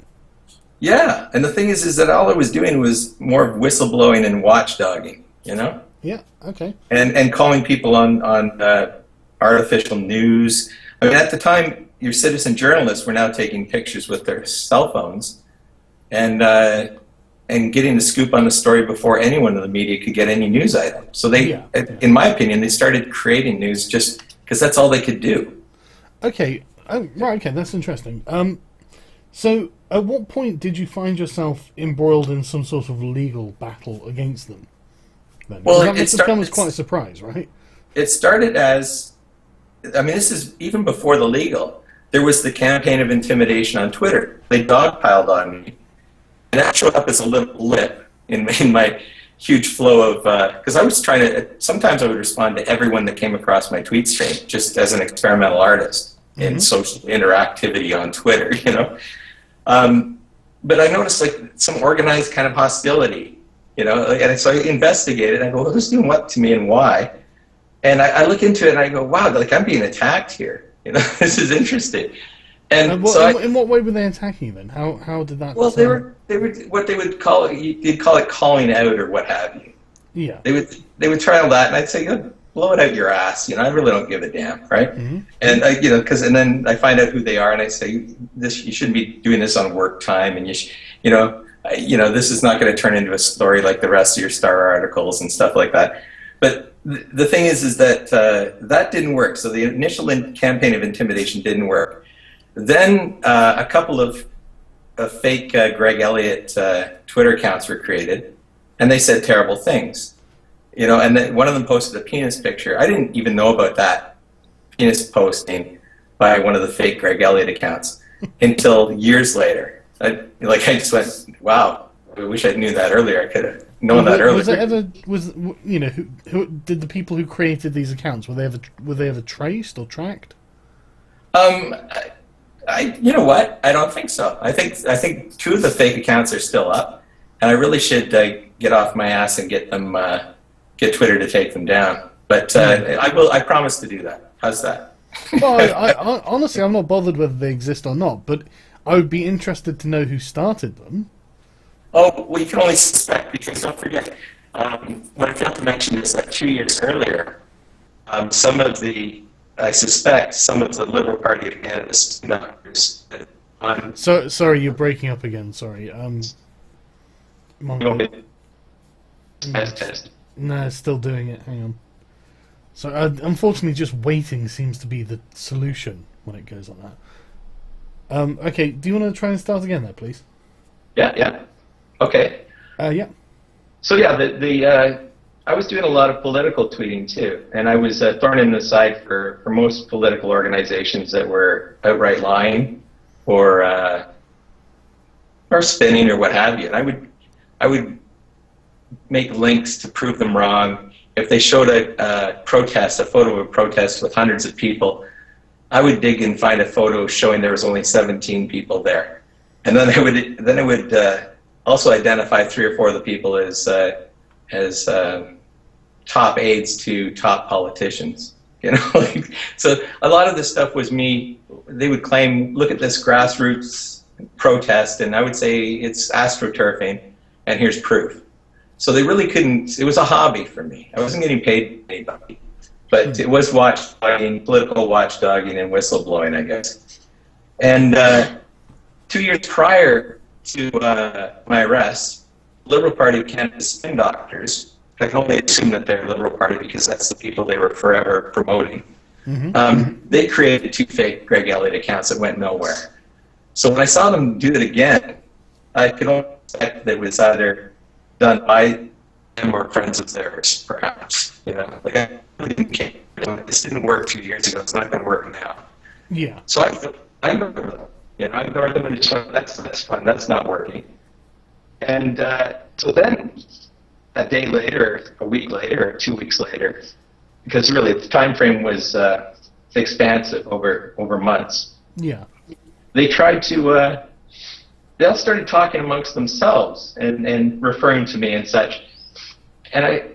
Speaker 2: Yeah, and the thing is that all I was doing was more whistleblowing and watchdogging, you know?
Speaker 1: Yeah, okay.
Speaker 2: And calling people on artificial news. I mean, at the time, your citizen journalists were now taking pictures with their cell phones and getting the scoop on the story before anyone in the media could get any news item. So they, in my opinion, they started creating news just because that's all they could do.
Speaker 1: Okay, right, okay, that's interesting. So at what point did you find yourself embroiled in some sort of legal battle against them? Then? Well, that must have come as quite a surprise, right?
Speaker 2: It started as, I mean, this is even before the legal. There was the campaign of intimidation on Twitter. They dogpiled on me. And that showed up as a little blip in my huge flow of, because I was trying to, sometimes I would respond to everyone that came across my tweet stream, just as an experimental artist in social interactivity on Twitter, you know. But I noticed like some organized kind of hostility, you know, and so I investigated, I go, well, who's doing what to me and why? And I look into it and I go, wow, like I'm being attacked here, you know, this is interesting. And so
Speaker 1: in what way were they attacking you then? How did that?
Speaker 2: Well, they were what they would call it. You'd call it calling out or what have you.
Speaker 1: Yeah.
Speaker 2: They would try all that, and I'd say, blow it out your ass. You know, I really don't give a damn, right? And I, and then I find out who they are, and I say, you shouldn't be doing this on work time, and this is not going to turn into a story like the rest of your Star articles and stuff like that. But the thing is that that didn't work. So the initial campaign of intimidation didn't work. Then a couple of fake Greg Elliott Twitter accounts were created, and they said terrible things, you know. And then one of them posted a penis picture. I didn't even know about that penis posting by one of the fake Greg Elliott accounts until years later. I just went, wow, I wish I knew that earlier. I could have known that earlier.
Speaker 1: Who did the people who created these accounts, were they ever traced or tracked?
Speaker 2: You know what? I don't think so. I think two of the fake accounts are still up, and I really should get off my ass and get them get Twitter to take them down. But I will. I promise to do that. How's that?
Speaker 1: Well, I honestly, I'm not bothered whether they exist or not, but I would be interested to know who started them.
Speaker 2: Oh, well, you can only suspect, because don't forget, what I failed to mention is that 2 years earlier, I suspect some of the Liberal Party of Canada doctors.
Speaker 1: So sorry, you're breaking up again. Sorry.
Speaker 2: Test.
Speaker 1: No, it's still doing it. Hang on. So unfortunately, just waiting seems to be the solution when it goes like that. Okay, do you want to try and start again there, please?
Speaker 2: Yeah. Okay.
Speaker 1: Yeah.
Speaker 2: So yeah, I was doing a lot of political tweeting too, and I was thrown in the side for most political organizations that were outright lying or spinning or what have you. And I would make links to prove them wrong. If they showed a photo of a protest with hundreds of people, I would dig and find a photo showing there was only 17 people there, and then I would also identify 3 or 4 of the people as top aides to top politicians. You know, like, so a lot of this stuff was me. They would claim, look at this grassroots protest, and I would say it's astroturfing, and here's proof. So they really couldn't. It was a hobby for me. I wasn't getting paid by anybody, but it was watchdogging, political watchdogging, and whistleblowing, I guess. And 2 years prior to my arrest, the Liberal Party of Canada's spin doctors, I can only assume that they're Liberal Party because that's the people they were forever promoting. They created 2 fake Greg Elliott accounts that went nowhere. So when I saw them do it again, I could only expect that it was either done by them or friends of theirs, perhaps. You know, like I really didn't care. This didn't work 2 years ago. It's not going to work now.
Speaker 1: Yeah.
Speaker 2: So I ignored them. You know, I ignored them and just went, that's fun. That's not working. And so then, a day later, a week later, or 2 weeks later, because really the time frame was expansive over months.
Speaker 1: Yeah.
Speaker 2: They tried to. They all started talking amongst themselves and referring to me and such. And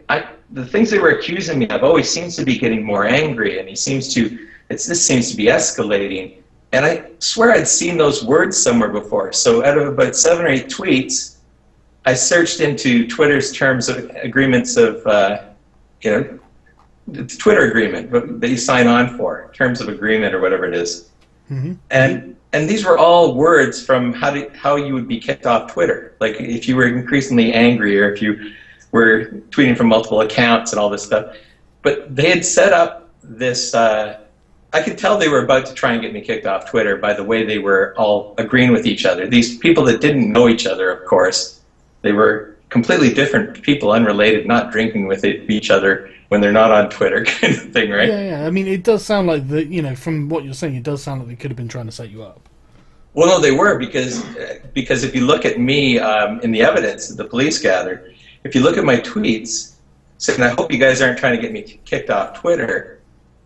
Speaker 2: the things they were accusing me of always seems to be getting more angry, and this seems to be escalating. And I swear I'd seen those words somewhere before. So out of about 7 or 8 tweets, I searched into Twitter's terms of agreements of, the Twitter agreement that you sign on for, terms of agreement or whatever it is. And these were all words from how you would be kicked off Twitter. Like if you were increasingly angry or if you were tweeting from multiple accounts and all this stuff. But they had set up this, I could tell they were about to try and get me kicked off Twitter by the way they were all agreeing with each other. These people that didn't know each other, of course, they were completely different people, unrelated, not drinking with each other when they're not on Twitter, kind of thing, right?
Speaker 1: Yeah. I mean, it does sound like from what you're saying, it does sound like they could have been trying to set you up.
Speaker 2: Well, no, they were because if you look at me in the evidence that the police gathered, if you look at my tweets saying, "I hope you guys aren't trying to get me kicked off Twitter,"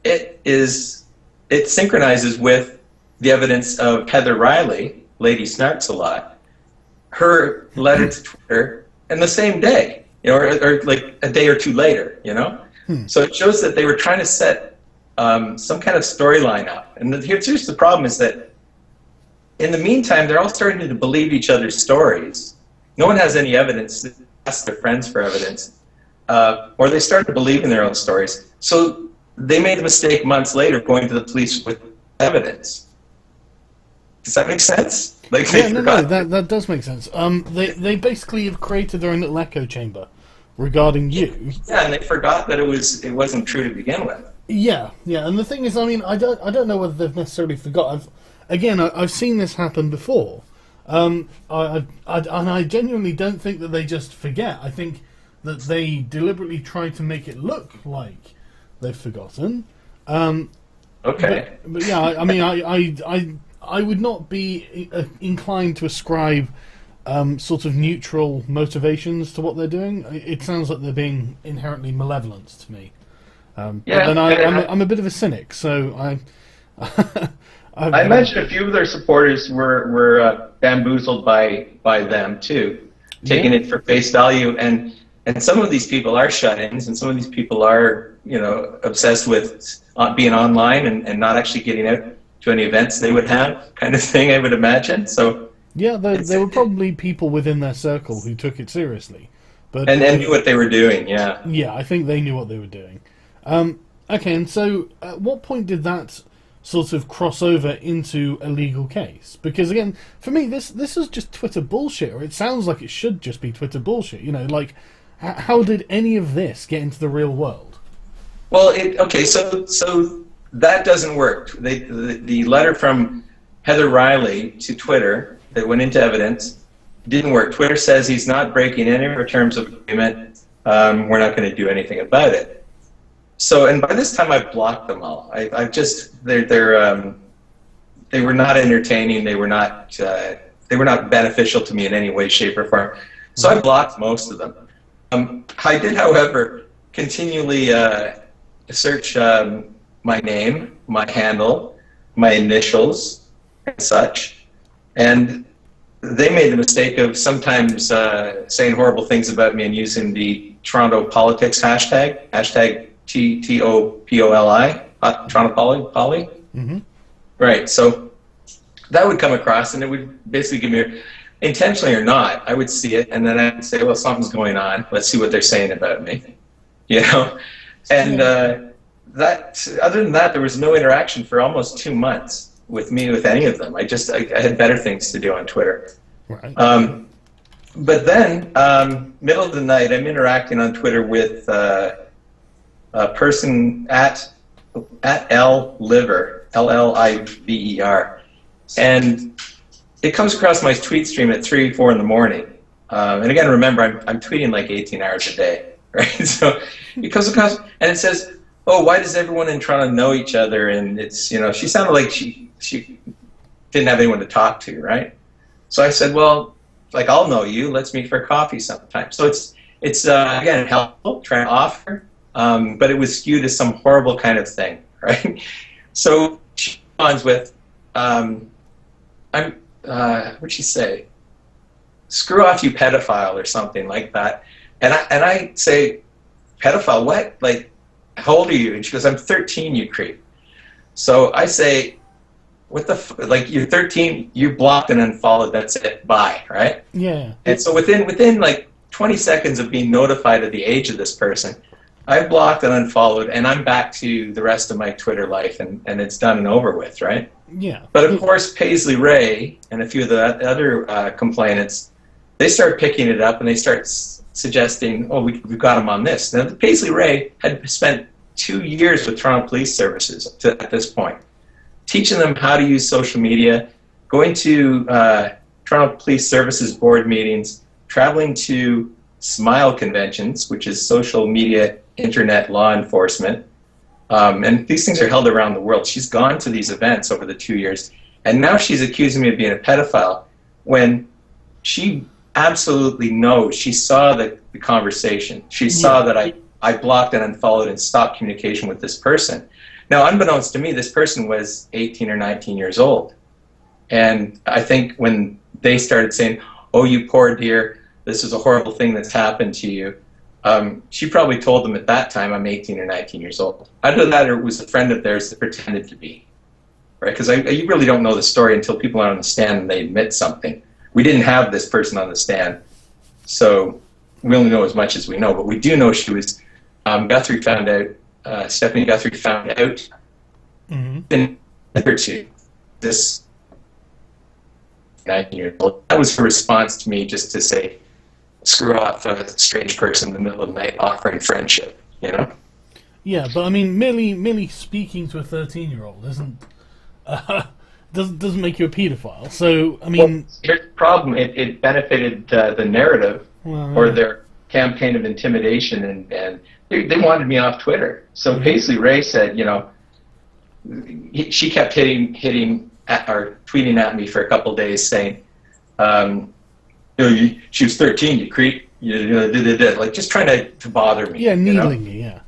Speaker 2: it synchronizes with the evidence of Heather Riley, Lady Snarks a lot, her letter to Twitter, and the same day, or like a day or two later, So it shows that they were trying to set some kind of storyline up. And here's the problem is that in the meantime, they're all starting to believe each other's stories. No one has any evidence. They ask their friends for evidence. Or they start to believe in their own stories. So they made the mistake months later going to the police with evidence. Does that make sense? Like
Speaker 1: that does make sense. They basically have created their own little echo chamber regarding you.
Speaker 2: Yeah, and they forgot that it wasn't true to begin with.
Speaker 1: Yeah, and the thing is, I mean, I don't know whether they've necessarily forgot. I've seen this happen before. I genuinely don't think that they just forget. I think that they deliberately try to make it look like they've forgotten.
Speaker 2: Okay.
Speaker 1: But yeah, I mean, I would not be inclined to ascribe sort of neutral motivations to what they're doing. It sounds like they're being inherently malevolent to me. But then I'm a bit of a cynic, so
Speaker 3: I imagine a few of their supporters were bamboozled by them too, taking it for face value, and some of these people are shut-ins, and some of these people are obsessed with being online and not actually getting out to any events they would have, kind of thing, I would imagine. So
Speaker 1: yeah, there were probably people within their circle who took it seriously, but
Speaker 2: and knew what they were doing. Yeah,
Speaker 1: I think they knew what they were doing. Okay, and so at what point did that sort of cross over into a legal case? Because again, for me, this is just Twitter bullshit, or it sounds like it should just be Twitter bullshit. Like how did any of this get into the real world?
Speaker 2: Well, so that doesn't work. The letter from Heather Riley to Twitter that went into evidence didn't work. Twitter says he's not breaking any of our terms of agreement. We're not going to do anything about it. So, and by this time I've blocked them all. I just they were not entertaining. They were not beneficial to me in any way, shape, or form. So I blocked most of them. I did, however, continually search my name, my handle, my initials, and such, and they made the mistake of sometimes saying horrible things about me and using the Toronto politics hashtag TOPOLI, Toronto Poly.
Speaker 1: Mm-hmm.
Speaker 2: Right. So that would come across, and it would basically give me, intentionally or not, I would see it, and then I'd say, well, something's going on. Let's see what they're saying about me. And that, other than that, there was no interaction for almost 2 months with me with any of them. I had better things to do on Twitter.
Speaker 1: Right.
Speaker 2: But then, middle of the night, I'm interacting on Twitter with a person at Liver, L-L-I-V-E-R, and it comes across my tweet stream at 3, 4 in the morning. And again, remember, I'm tweeting like 18 hours a day, right? So it comes across, and it says, "Oh, why does everyone in Toronto know each other?" And it's, she sounded like she didn't have anyone to talk to, right? So I said, well, like, I'll know you. Let's meet for a coffee sometime. So it's again, helpful, trying to offer, but it was skewed as some horrible kind of thing, right? So she responds with, what'd she say? "Screw off, you pedophile," or something like that. And I say, "Pedophile? What? Like, how old are you?" And she goes, "I'm 13, you creep." So I say, "What the like, you're 13, you're blocked and unfollowed, that's it, bye," right?
Speaker 1: Yeah.
Speaker 2: And so within like 20 seconds of being notified of the age of this person, I've blocked and unfollowed, and I'm back to the rest of my Twitter life, and it's done and over with, right?
Speaker 1: Yeah.
Speaker 2: But of course, Paisley Ray and a few of the other complainants, they start picking it up, and they start suggesting, "Oh, we've got him on this." Now, Paisley Ray had spent 2 years with Toronto Police Services at this point, teaching them how to use social media, going to Toronto Police Services board meetings, traveling to SMILE conventions, which is social media internet law enforcement. And these things are held around the world. She's gone to these events over the 2 years, and now she's accusing me of being a pedophile when she absolutely knows. She saw the conversation. She saw that I blocked and unfollowed and stopped communication with this person. Now, unbeknownst to me, this person was 18 or 19 years old. And I think when they started saying, "Oh, you poor dear, this is a horrible thing that's happened to you," she probably told them at that time, "I'm 18 or 19 years old." Either that or it was a friend of theirs that pretended to be, right? Because you really don't know the story until people are on the stand and they admit something. We didn't have this person on the stand, so we only know as much as we know. But we do know she was, Guthrie found out, Stephanie Guthrie found out in to this 19 years old. That was her response to me, just to say, "Screw off, a strange person in the middle of the night offering friendship,"
Speaker 1: Yeah, but I mean, merely speaking to a 13-year-old doesn't make you a paedophile. So I mean,
Speaker 3: well, here's the problem: it benefited the narrative or their campaign of intimidation, and they wanted me off Twitter. So Paisley Ray said, she kept hitting or tweeting at me for a couple of days, saying, "She was 13, you creep," like just trying to bother me.
Speaker 1: Yeah, needling me. Yeah.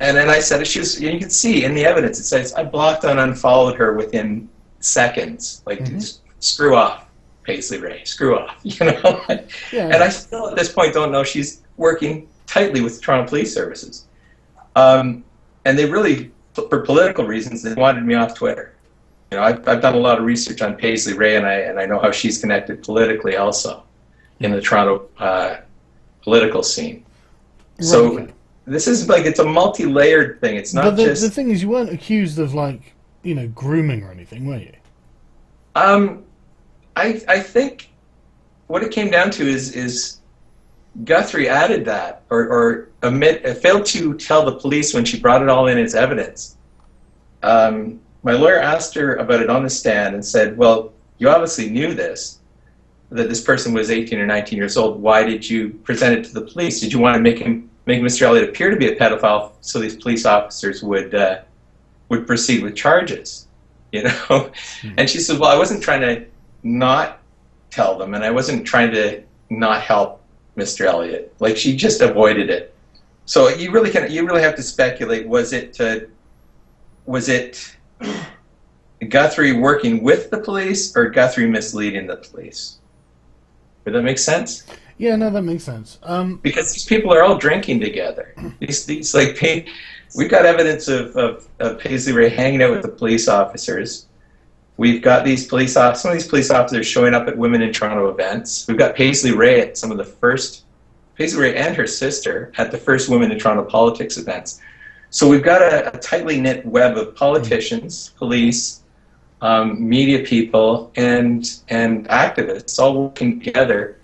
Speaker 2: And then I said, you can see in the evidence, it says I blocked and unfollowed her within seconds. Like, just screw off, Paisley Ray, screw off.
Speaker 1: Yeah.
Speaker 2: And I still at this point don't know she's working tightly with Toronto Police Services. And they really, for political reasons, they wanted me off Twitter. I've done a lot of research on Paisley Ray, and I know how she's connected politically also in the Toronto political scene. So this is like, it's a multi-layered thing. It's not just...
Speaker 1: The thing is, you weren't accused of, like, grooming or anything, were you?
Speaker 2: I think what it came down to is Guthrie added that, or failed to tell the police when she brought it all in as evidence. My lawyer asked her about it on the stand and said, "Well, you obviously knew this, that this person was 18 or 19 years old. Why did you present it to the police? Did you want to make Mr. Elliott appear to be a pedophile so these police officers would proceed with charges?" And she said, "Well, I wasn't trying to not tell them, and I wasn't trying to not help Mr. Elliott." Like, she just avoided it. So you really have to speculate. Was it Guthrie working with the police, or Guthrie misleading the police? Does that make sense?
Speaker 1: Yeah, no, that makes sense.
Speaker 2: Because these people are all drinking together. These like we've got evidence of Paisley Ray hanging out with the police officers. We've got some of these police officers showing up at Women in Toronto events. We've got Paisley Ray at some of the first, Paisley Ray and her sister at the first Women in Toronto politics events. So we've got a tightly knit web of politicians, police, media people, and activists all working together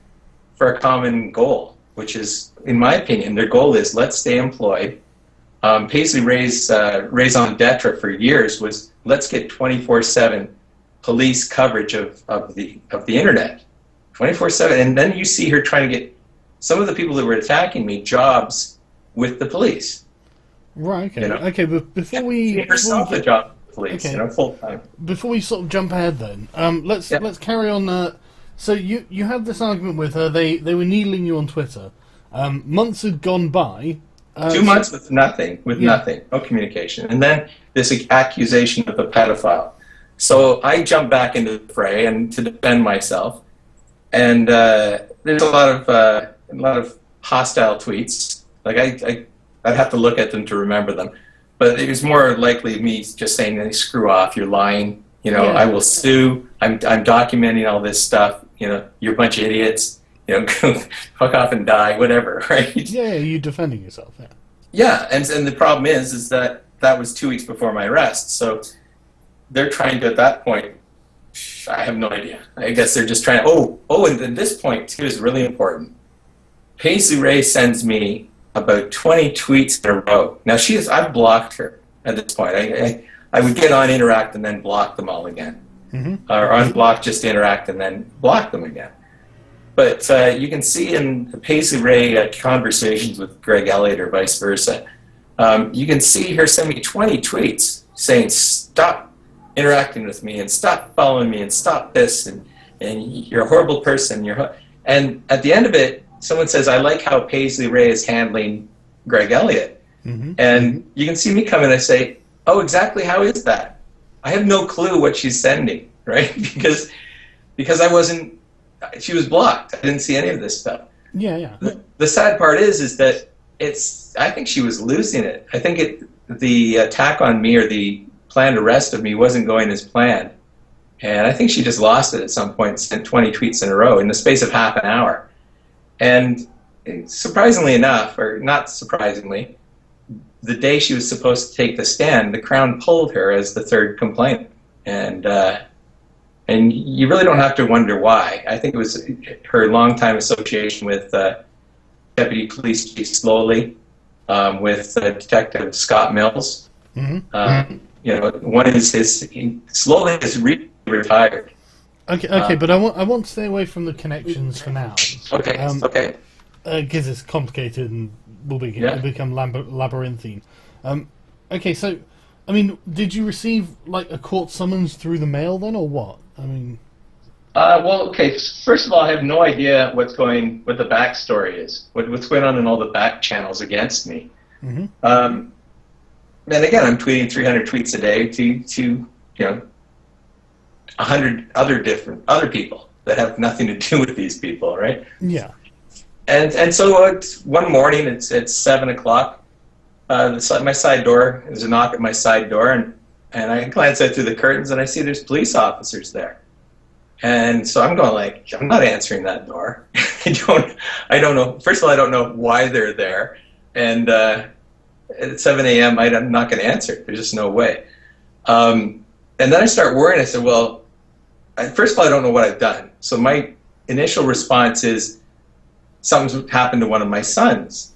Speaker 2: for a common goal, which is, in my opinion, their goal is let's stay employed. Paisley Ray's raison d'etre for years was let's get 24/7 police coverage of the internet, 24/7. And then you see her trying to get some of the people that were attacking me jobs with the police.
Speaker 1: Right. Okay.
Speaker 2: You know?
Speaker 1: Okay. But before we
Speaker 2: herself a job with the police,
Speaker 1: okay.
Speaker 2: Full time.
Speaker 1: Before we sort of jump ahead, then let's carry on. So you had this argument with her. They were needling you on Twitter. Months had gone by.
Speaker 2: 2 months with nothing, no communication, and then this accusation of a pedophile. So I jumped back into the fray and to defend myself. And there's a lot of hostile tweets. Like I'd have to look at them to remember them, but it was more likely me just saying, hey, "Screw off! You're lying. I will sue. I'm documenting all this stuff. You're a bunch of idiots. Fuck off and die, whatever, right?"
Speaker 1: Yeah, you defending yourself, yeah.
Speaker 2: Yeah, and the problem is that was 2 weeks before my arrest, so they're trying to, at that point, I have no idea. I guess they're just trying to, and then this point, too, is really important. Paisley Ray sends me about 20 tweets in a row. Now, I've blocked her at this point. I would get on Interact and then block them all again.
Speaker 1: Mm-hmm.
Speaker 2: Or unblock just to Interact and then block them again. But you can see in the Paisley Ray conversations with Greg Elliott or vice versa, you can see her send me 20 tweets saying, "Stop interacting with me and stop following me and stop this and you're a horrible person." And at the end of it, someone says, "I like how Paisley Ray is handling Greg Elliott."
Speaker 1: Mm-hmm.
Speaker 2: And you can see me come in and I say, "Oh, exactly how is that? I have no clue what she's sending," right? Because I wasn't. She was blocked. I didn't see any of this stuff.
Speaker 1: Yeah.
Speaker 2: The sad part is that I think she was losing it. I think the attack on me or the planned arrest of me wasn't going as planned. And I think she just lost it at some point and sent 20 tweets in a row in the space of half an hour. And surprisingly enough, or not surprisingly, the day she was supposed to take the stand, the Crown pulled her as the third complainant. And you really don't have to wonder why. I think it was her longtime association with Deputy Police Chief Slowly, with Detective Scott Mills.
Speaker 1: Mm-hmm.
Speaker 2: One is Slowly is retired.
Speaker 1: Okay, but I want to stay away from the connections for now.
Speaker 2: Okay. Okay.
Speaker 1: Because it's complicated and will become labyrinthine. Okay, so, I mean, did you receive like a court summons through the mail then, or what? I mean,
Speaker 3: well, okay. First of all, I have no idea what the backstory is. What's going on in all the back channels against me.
Speaker 1: Mm-hmm.
Speaker 2: And again, I'm tweeting 300 tweets a day to 100 other people that have nothing to do with these people, right?
Speaker 1: Yeah.
Speaker 2: And so one morning, it's 7 o'clock. My side door, there's a knock at my side door, and I glance out through the curtains and I see there's police officers there. And so I'm going like, I'm not answering that door. I don't know. First of all, I don't know why they're there. And at 7 a.m., I'm not going to answer. There's just no way. And then I start worrying. I said, well, first of all, I don't know what I've done. So my initial response is, something's happened to one of my sons.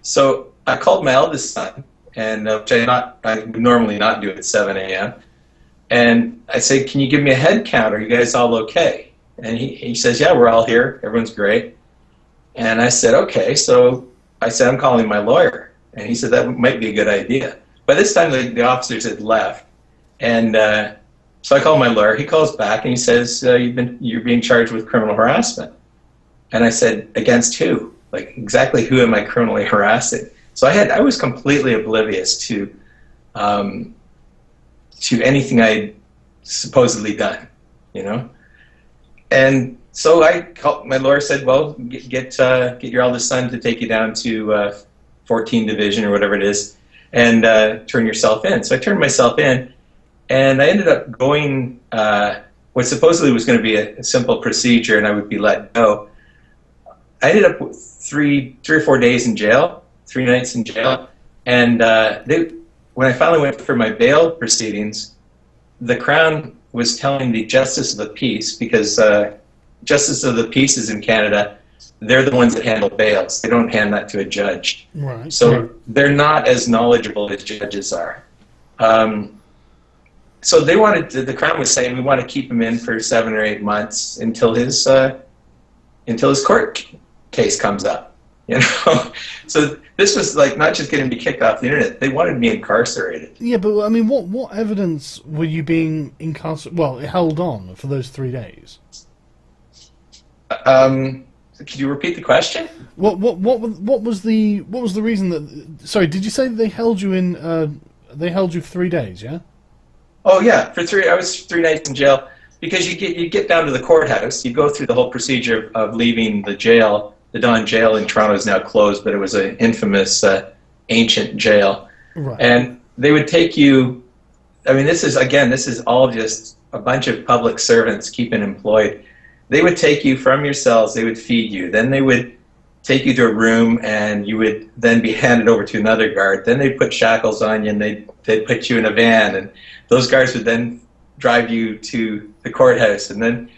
Speaker 2: So I called my eldest son, and which I would normally not do at 7 a.m. And I said, "Can you give me a head count? Are you guys all okay?" And he says, "Yeah, we're all here. Everyone's great." And I said, "Okay." So I said, "I'm calling my lawyer." And he said, "That might be a good idea." By this time, the officers had left, and so I called my lawyer. He calls back and he says, "You're being charged with criminal harassment." And I said, "Against who? Like, exactly who am I criminally harassing?" So I was completely oblivious to anything I'd supposedly done, And So I called, my lawyer said, well, get your eldest son to take you down to 14 Division or whatever it is, and turn yourself in. So I turned myself in, and I ended up going what supposedly was going to be a simple procedure, and I would be let go. I ended up with three or 4 days in jail, 3 nights in jail, and when I finally went for my bail proceedings, the Crown was telling the Justice of the Peace, because Justice of the Peace is in Canada, they're the ones that handle bails. They don't hand that to a judge.
Speaker 1: Right.
Speaker 2: So they're not as knowledgeable as judges are. So they wanted to, the Crown was saying, we want to keep him in for 7 or 8 months until his court case comes up. You know, so this was like not just getting me kicked off the internet; they wanted me incarcerated.
Speaker 1: Yeah, but I mean, what evidence were you being held on for those 3 days?
Speaker 2: Could you repeat the question?
Speaker 1: What was the reason that? Sorry, did you say they held you in? They held you for 3 days, yeah?
Speaker 2: Oh yeah, for 3. I was 3 nights in jail because you get down to the courthouse. You go through the whole procedure of leaving the jail. The Don Jail in Toronto is now closed, but it was an infamous ancient jail.
Speaker 1: Right.
Speaker 2: And they would take you. I mean, this is all just a bunch of public servants keeping employed. They would take you from your cells, they would feed you, then they would take you to a room, and you would then be handed over to another guard. Then they'd put shackles on you, and they'd put you in a van, and those guards would then drive you to the courthouse, and then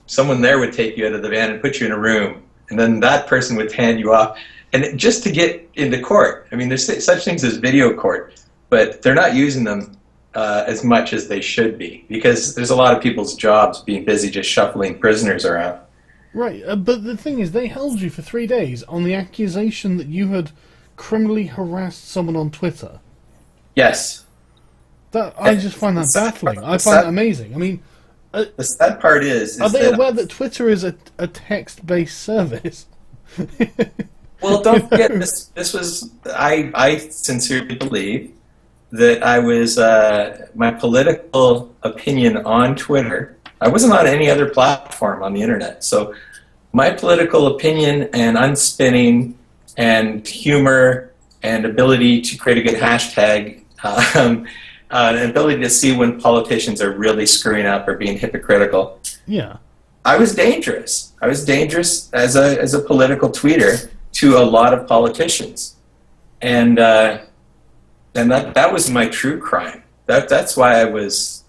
Speaker 2: someone there would take you out of the van and put you in a room, and then that person would hand you off. And just to get into court, I mean, there's such things as video court, but they're not using them as much as they should be, because there's a lot of people's jobs being busy just shuffling prisoners around.
Speaker 1: Right, but the thing is, they held you for 3 days on the accusation that you had criminally harassed someone on Twitter.
Speaker 2: Yes.
Speaker 1: I just find that baffling. I find that amazing. I mean,
Speaker 2: the sad part is
Speaker 1: are they aware that Twitter is a text-based service?
Speaker 2: Well, don't forget, this was, I sincerely believe that I was, my political opinion on Twitter, I wasn't on any other platform on the internet, so my political opinion and unspinning and humor and ability to create a good hashtag, an ability to see when politicians are really screwing up or being hypocritical.
Speaker 1: Yeah.
Speaker 2: I was dangerous. I was dangerous as a political tweeter to a lot of politicians, and that was my true crime. That's why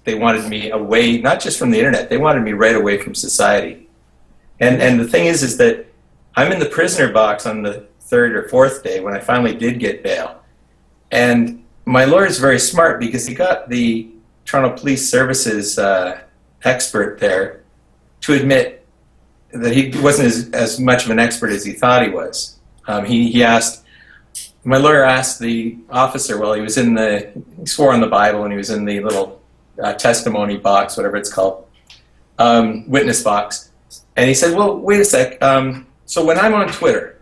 Speaker 2: they wanted me away, not just from the internet. They wanted me right away from society. And the thing is that I'm in the prisoner box on the 3rd or 4th day when I finally did get bail, and my lawyer's very smart because he got the Toronto Police Services expert there to admit that he wasn't as much of an expert as he thought he was. My lawyer asked the officer, well, he swore on the Bible, and he was in the little testimony box, whatever it's called, witness box. And he said, well, wait a sec. So when I'm on Twitter,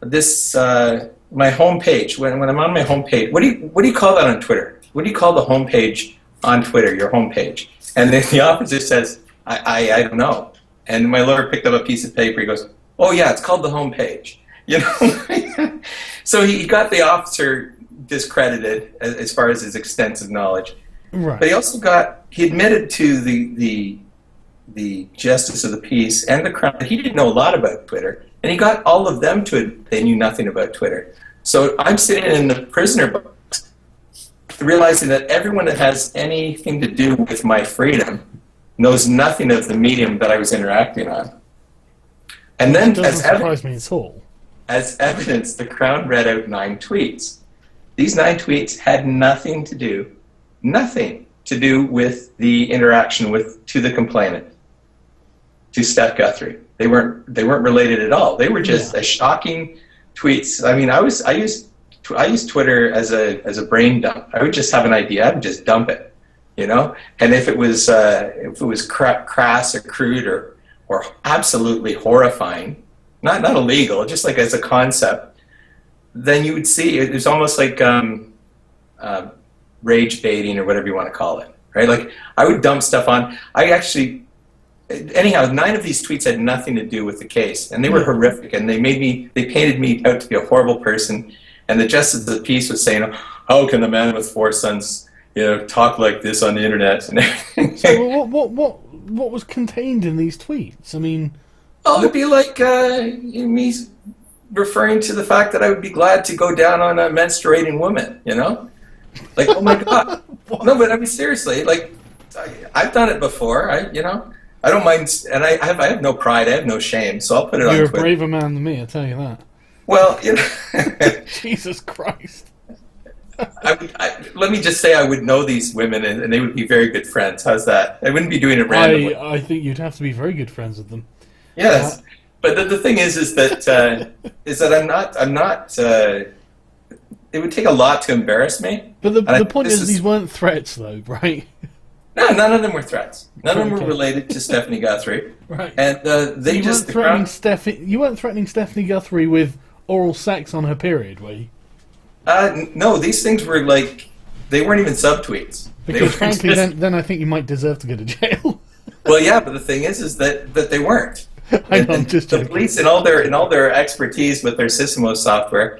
Speaker 2: this, my homepage, when I'm on my homepage, what do you call that on Twitter? What do you call the homepage on Twitter, your homepage? And then the officer says, I don't know. And my lawyer picked up a piece of paper. He goes, oh yeah, it's called the homepage. You know, so he got the officer discredited as far as his extensive knowledge.
Speaker 1: Right.
Speaker 2: But he admitted to the Justice of the Peace and the Crown that he didn't know a lot about Twitter, and he got all of them to admit they knew nothing about Twitter. So I'm sitting in the prisoner box, realizing that everyone that has anything to do with my freedom knows nothing of the medium that I was interacting on. And then,
Speaker 1: it doesn't surprise me at all.
Speaker 2: As evidence, the Crown read out 9 tweets. These 9 tweets had nothing to do with the interaction to the complainant, to Steph Guthrie. They weren't related at all. They were just a shocking tweets. I mean, I used Twitter as a brain dump. I would just have an idea, I would just dump it, you know. And if it was crass or crude or absolutely horrifying, not illegal, just like as a concept, then you would see it was almost like rage baiting or whatever you want to call it, right? Like I would dump stuff on. anyhow, 9 of these tweets had nothing to do with the case, and they were horrific, and they painted me out to be a horrible person. And the justice of the peace was saying, "How can a man with 4 sons, talk like this on the internet?" And everything.
Speaker 1: So what was contained in these tweets? I mean,
Speaker 2: it'd be like me referring to the fact that I would be glad to go down on a menstruating woman. Like, oh my God. No, but I mean seriously, like I've done it before. I don't mind, and I have no pride. I have no shame, so I'll put it on
Speaker 1: Twitter. You're a
Speaker 2: Twitter.
Speaker 1: braver man than me, I tell you that.
Speaker 2: Well,
Speaker 1: Jesus Christ.
Speaker 2: Let me just say I would know these women, and they would be very good friends. How's that? I wouldn't be doing it randomly.
Speaker 1: I think you'd have to be very good friends with them.
Speaker 2: Yes, but the thing is that I'm not. It would take a lot to embarrass me.
Speaker 1: But the point is, these weren't threats, though, right?
Speaker 2: No, none of them were threats. None of them were related to Stephanie Guthrie.
Speaker 1: Right.
Speaker 2: And they
Speaker 1: you
Speaker 2: just
Speaker 1: weren't threatening You weren't threatening Stephanie Guthrie with oral sex on her period, were you?
Speaker 2: No, these things were like, they weren't even subtweets.
Speaker 1: Because frankly, then I think you might deserve to go to jail.
Speaker 2: Well, yeah, but the thing is that they weren't.
Speaker 1: I know, I'm just
Speaker 2: the
Speaker 1: joking.
Speaker 2: police, in all their expertise with their Sysmos software,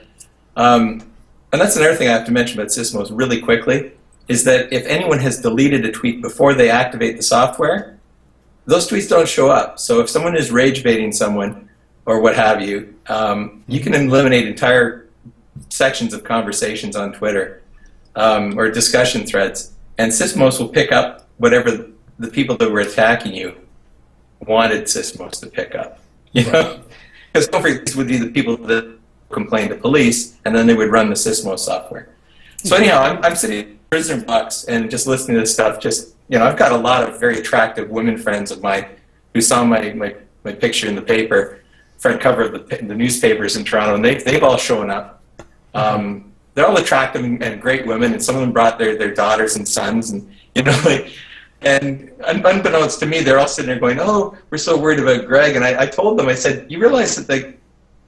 Speaker 2: and that's another thing I have to mention about Sysmos really quickly, is that if anyone has deleted a tweet before they activate the software, those tweets don't show up. So if someone is rage baiting someone or what have you, you can eliminate entire sections of conversations on Twitter or discussion threads, and Sysmos will pick up whatever the people that were attacking you wanted Sysmos to pick up. Because don't forget, these would be the people that complained to police, and then they would run the Sysmos software. So anyhow, I'm sitting in a prisoner box and just listening to this stuff. Just I've got a lot of very attractive women friends of mine who saw my picture in the paper, front cover of the newspapers in Toronto, and they've all shown up. They're all attractive and great women, and some of them brought their daughters and sons, and and unbeknownst to me, they're all sitting there going, "Oh, we're so worried about Greg." And I told them, I said, "You realize that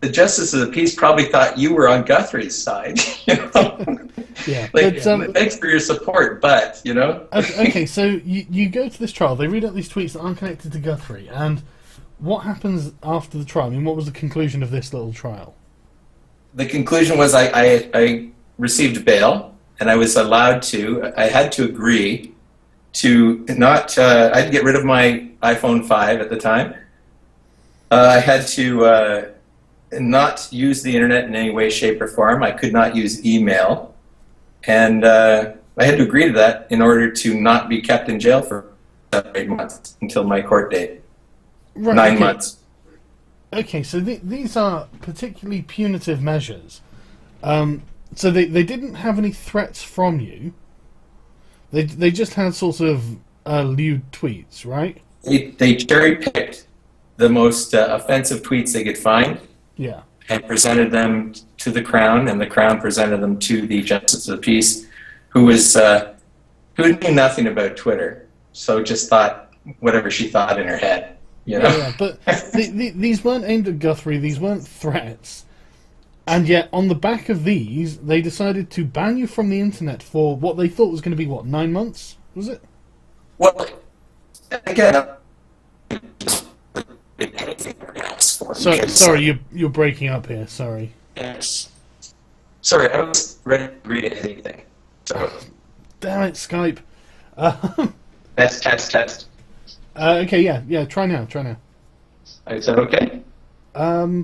Speaker 2: the justice of the peace probably thought you were on Guthrie's side."
Speaker 1: Yeah.
Speaker 2: Thanks for your support, but
Speaker 1: Okay, so you go to this trial. They read out these tweets that aren't connected to Guthrie, and what happens after the trial? I mean, what was the conclusion of this little trial?
Speaker 2: The conclusion was I received bail, and I was allowed to. I had to agree to not. I had to get rid of my iPhone 5 at the time. I had to not use the internet in any way, shape, or form. I could not use email, and I had to agree to that in order to not be kept in jail for 8 months until my court date.
Speaker 1: Right,
Speaker 2: 9
Speaker 1: okay.
Speaker 2: months.
Speaker 1: Okay, so these are particularly punitive measures. So they didn't have any threats from you. They just had sort of lewd tweets, right?
Speaker 2: They cherry picked the most offensive tweets they could find.
Speaker 1: Yeah.
Speaker 2: And presented them to the Crown, and the Crown presented them to the Justice of the Peace, who knew nothing about Twitter, so just thought whatever she thought in her head.
Speaker 1: Yeah, but these weren't aimed at Guthrie. These weren't threats. And yet, on the back of these, they decided to ban you from the internet for what they thought was going to be, 9 months? Was it?
Speaker 2: Well, again,
Speaker 1: sorry, you're breaking up here. Sorry.
Speaker 2: Yes. Sorry, I was ready to read anything. So.
Speaker 1: Damn it, Skype.
Speaker 2: Test.
Speaker 1: Okay, yeah. Try now.
Speaker 2: Is that okay?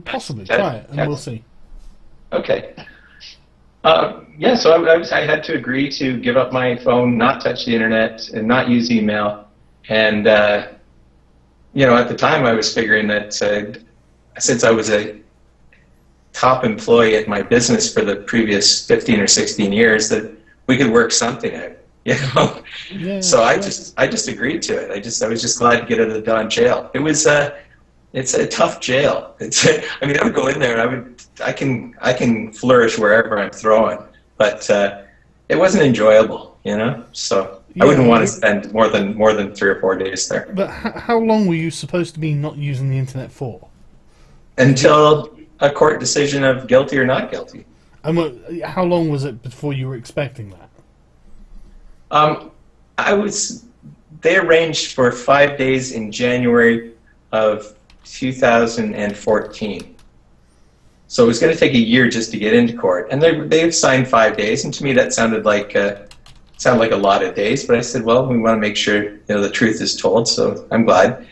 Speaker 1: Possibly. Try it, and we'll see.
Speaker 2: Okay. So I had to agree to give up my phone, not touch the internet, and not use email. And at the time I was figuring that since I was a top employee at my business for the previous 15 or 16 years, that we could work something out.
Speaker 1: Yeah,
Speaker 2: so I just agreed to it. I was just glad to get out of the Don jail. It was it's a tough jail. I would go in there and I can flourish wherever I'm throwing, but it wasn't enjoyable, So I wouldn't want to spend more than 3 or 4 days there.
Speaker 1: But how long were you supposed to be not using the internet for?
Speaker 2: Until a court decision of guilty or not guilty.
Speaker 1: And how long was it before you were expecting that?
Speaker 2: I was they arranged for 5 days in January of 2014. So it was going to take a year just to get into court, and they've signed 5 days, and to me that sounded like a lot of days. But I said, well, we want to make sure the truth is told, so I'm glad.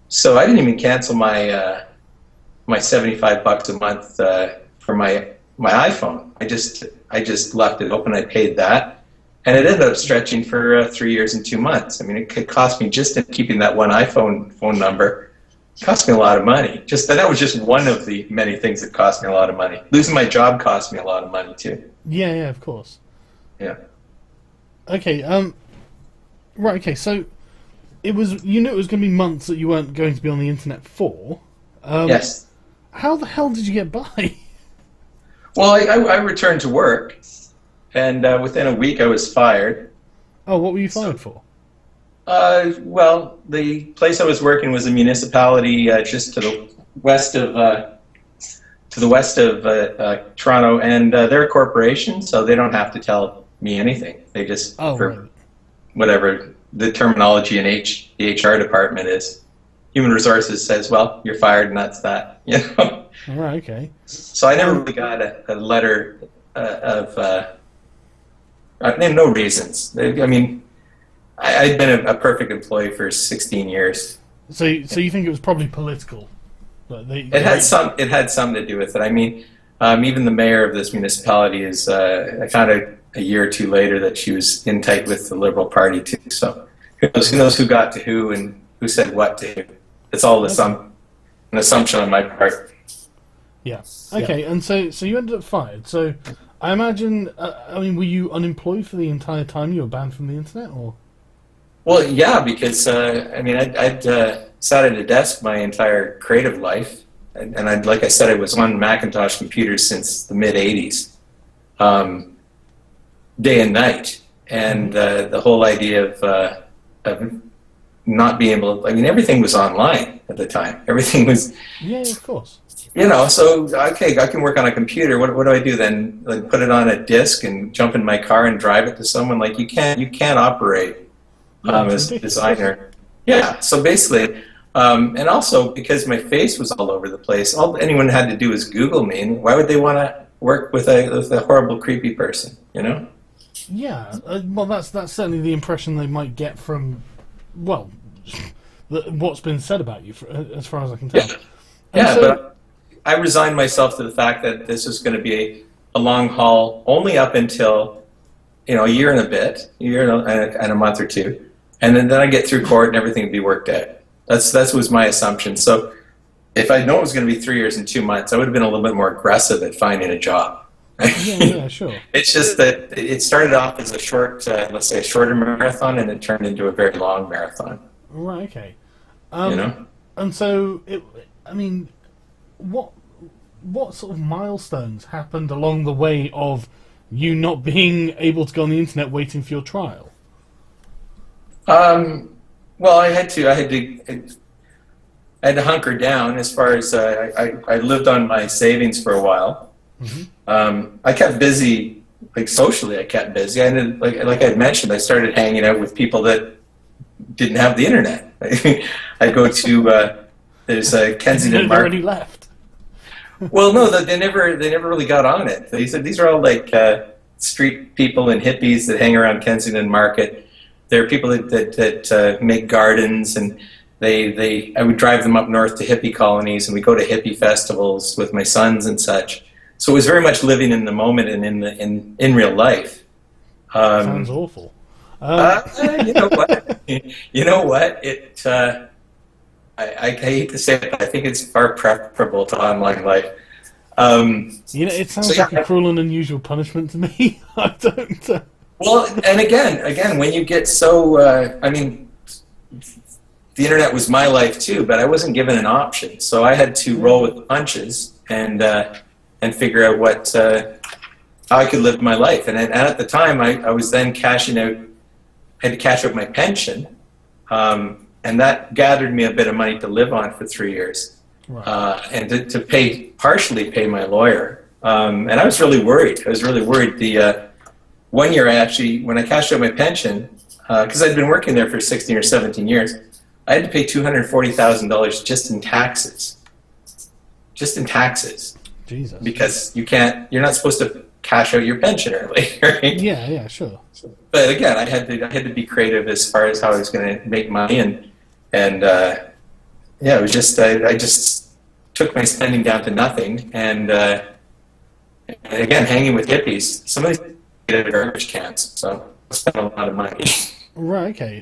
Speaker 2: So I didn't even cancel my my $75 a month for my iPhone. I just left it open. I paid that, and it ended up stretching for 3 years and 2 months. I mean, it could cost me, just in keeping that one iPhone phone number, it cost me a lot of money. That was just one of the many things that cost me a lot of money. Losing my job cost me a lot of money too.
Speaker 1: Yeah, of course.
Speaker 2: Yeah.
Speaker 1: Okay. Right. Okay. So it was. You knew it was going to be months that you weren't going to be on the internet for.
Speaker 2: Yes.
Speaker 1: How the hell did you get by?
Speaker 2: Well, I returned to work, and within a week I was fired.
Speaker 1: Oh, what were you fired for?
Speaker 2: Well, the place I was working was a municipality just to the west of Toronto, and they're a corporation, so they don't have to tell me anything. They just
Speaker 1: Right.
Speaker 2: Whatever the terminology in the HR department is. Human resources says, well, you're fired, and that's that.
Speaker 1: All right. Okay.
Speaker 2: So I never really got a letter of no reasons. I mean, I'd been a perfect employee for 16 years.
Speaker 1: So you think it was probably political?
Speaker 2: It had something to do with it. I mean, even the mayor of this municipality is. I found out a year or two later that she was in tight with the Liberal Party too. So who knows who got to who and who said what to who? It's all an assumption on my part.
Speaker 1: Yeah. Okay. Yeah. And so you ended up fired. So I imagine. I mean, were you unemployed for the entire time you were banned from the internet, or?
Speaker 2: Well, yeah, because I'd sat at a desk my entire creative life, and like I said, I was on Macintosh computers since the mid '80s, day and night, and the whole idea of not being able. I mean, everything was online at the time. Everything was.
Speaker 1: Yeah, of course.
Speaker 2: So okay, I can work on a computer. What do I do then? Like put it on a disk and jump in my car and drive it to someone? Like you can't operate. As a designer. Yeah, so basically, and also because my face was all over the place, all anyone had to do was Google me, and why would they want to work with a horrible, creepy person,
Speaker 1: Yeah, well, that's certainly the impression they might get from, well, what's been said about you, as far as I can tell.
Speaker 2: Yeah, but I resigned myself to the fact that this was going to be a long haul, only up until, a year and a bit, and a month or two. And then I get through court and everything would be worked out. That was my assumption. So if I'd known it was going to be 3 years and 2 months, I would have been a little bit more aggressive at finding a job.
Speaker 1: Yeah, sure.
Speaker 2: It's just that it started off as a short, let's say a shorter marathon, and it turned into a very long marathon.
Speaker 1: Right, okay. And so, what sort of milestones happened along the way of you not being able to go on the internet waiting for your trial?
Speaker 2: Well, I had to hunker down as far as I lived on my savings for a while. Mm-hmm. I kept busy, like socially. I kept busy. I ended, like I had mentioned, I started hanging out with people that didn't have the internet. I'd go to there's a Kensington Market.
Speaker 1: Already left.
Speaker 2: Well, no, they never really got on it. They said these are all like street people and hippies that hang around Kensington Market. There are people that make gardens, and I would drive them up north to hippie colonies, and we go to hippie festivals with my sons and such. So it was very much living in the moment and in real life.
Speaker 1: Sounds awful.
Speaker 2: You know what? You know what? I hate to say it, but I think it's far preferable to online life.
Speaker 1: It sounds like a cruel and unusual punishment to me. I don't.
Speaker 2: Well, and again, when you get so, the internet was my life too, but I wasn't given an option, so I had to roll with the punches and figure out how I could live my life. And at the time, I was then cashing out. I had to cash out my pension, and that gathered me a bit of money to live on for 3 years, right. And to partially pay my lawyer. And I was really worried. The 1 year when I cashed out my pension, because I'd been working there for 16 or 17 years. I had to pay $240,000 just in taxes. Just in taxes.
Speaker 1: Jesus.
Speaker 2: Because you're not supposed to cash out your pension early, right?
Speaker 1: Yeah, sure.
Speaker 2: But again, I had to be creative as far as how I was going to make money, and it was just I just took my spending down to nothing, and again, hanging with hippies. Some of these get garbage cans, so I spent a lot of money.
Speaker 1: Right. Okay.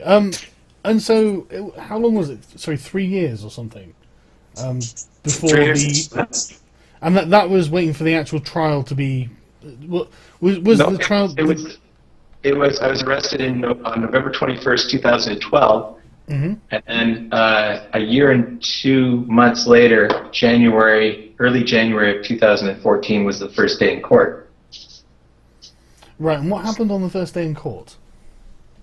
Speaker 1: And so how long was it? Sorry, 3 years or something. Before
Speaker 2: 3 years.
Speaker 1: And that was waiting for the actual trial to be. Was
Speaker 3: No,
Speaker 1: the trial?
Speaker 3: It was. I was arrested on November 21st, 2012,
Speaker 1: Mm-hmm.
Speaker 3: and then a year and 2 months later, early January of 2014 was the first day in court.
Speaker 1: Right. And what happened on the first day in court?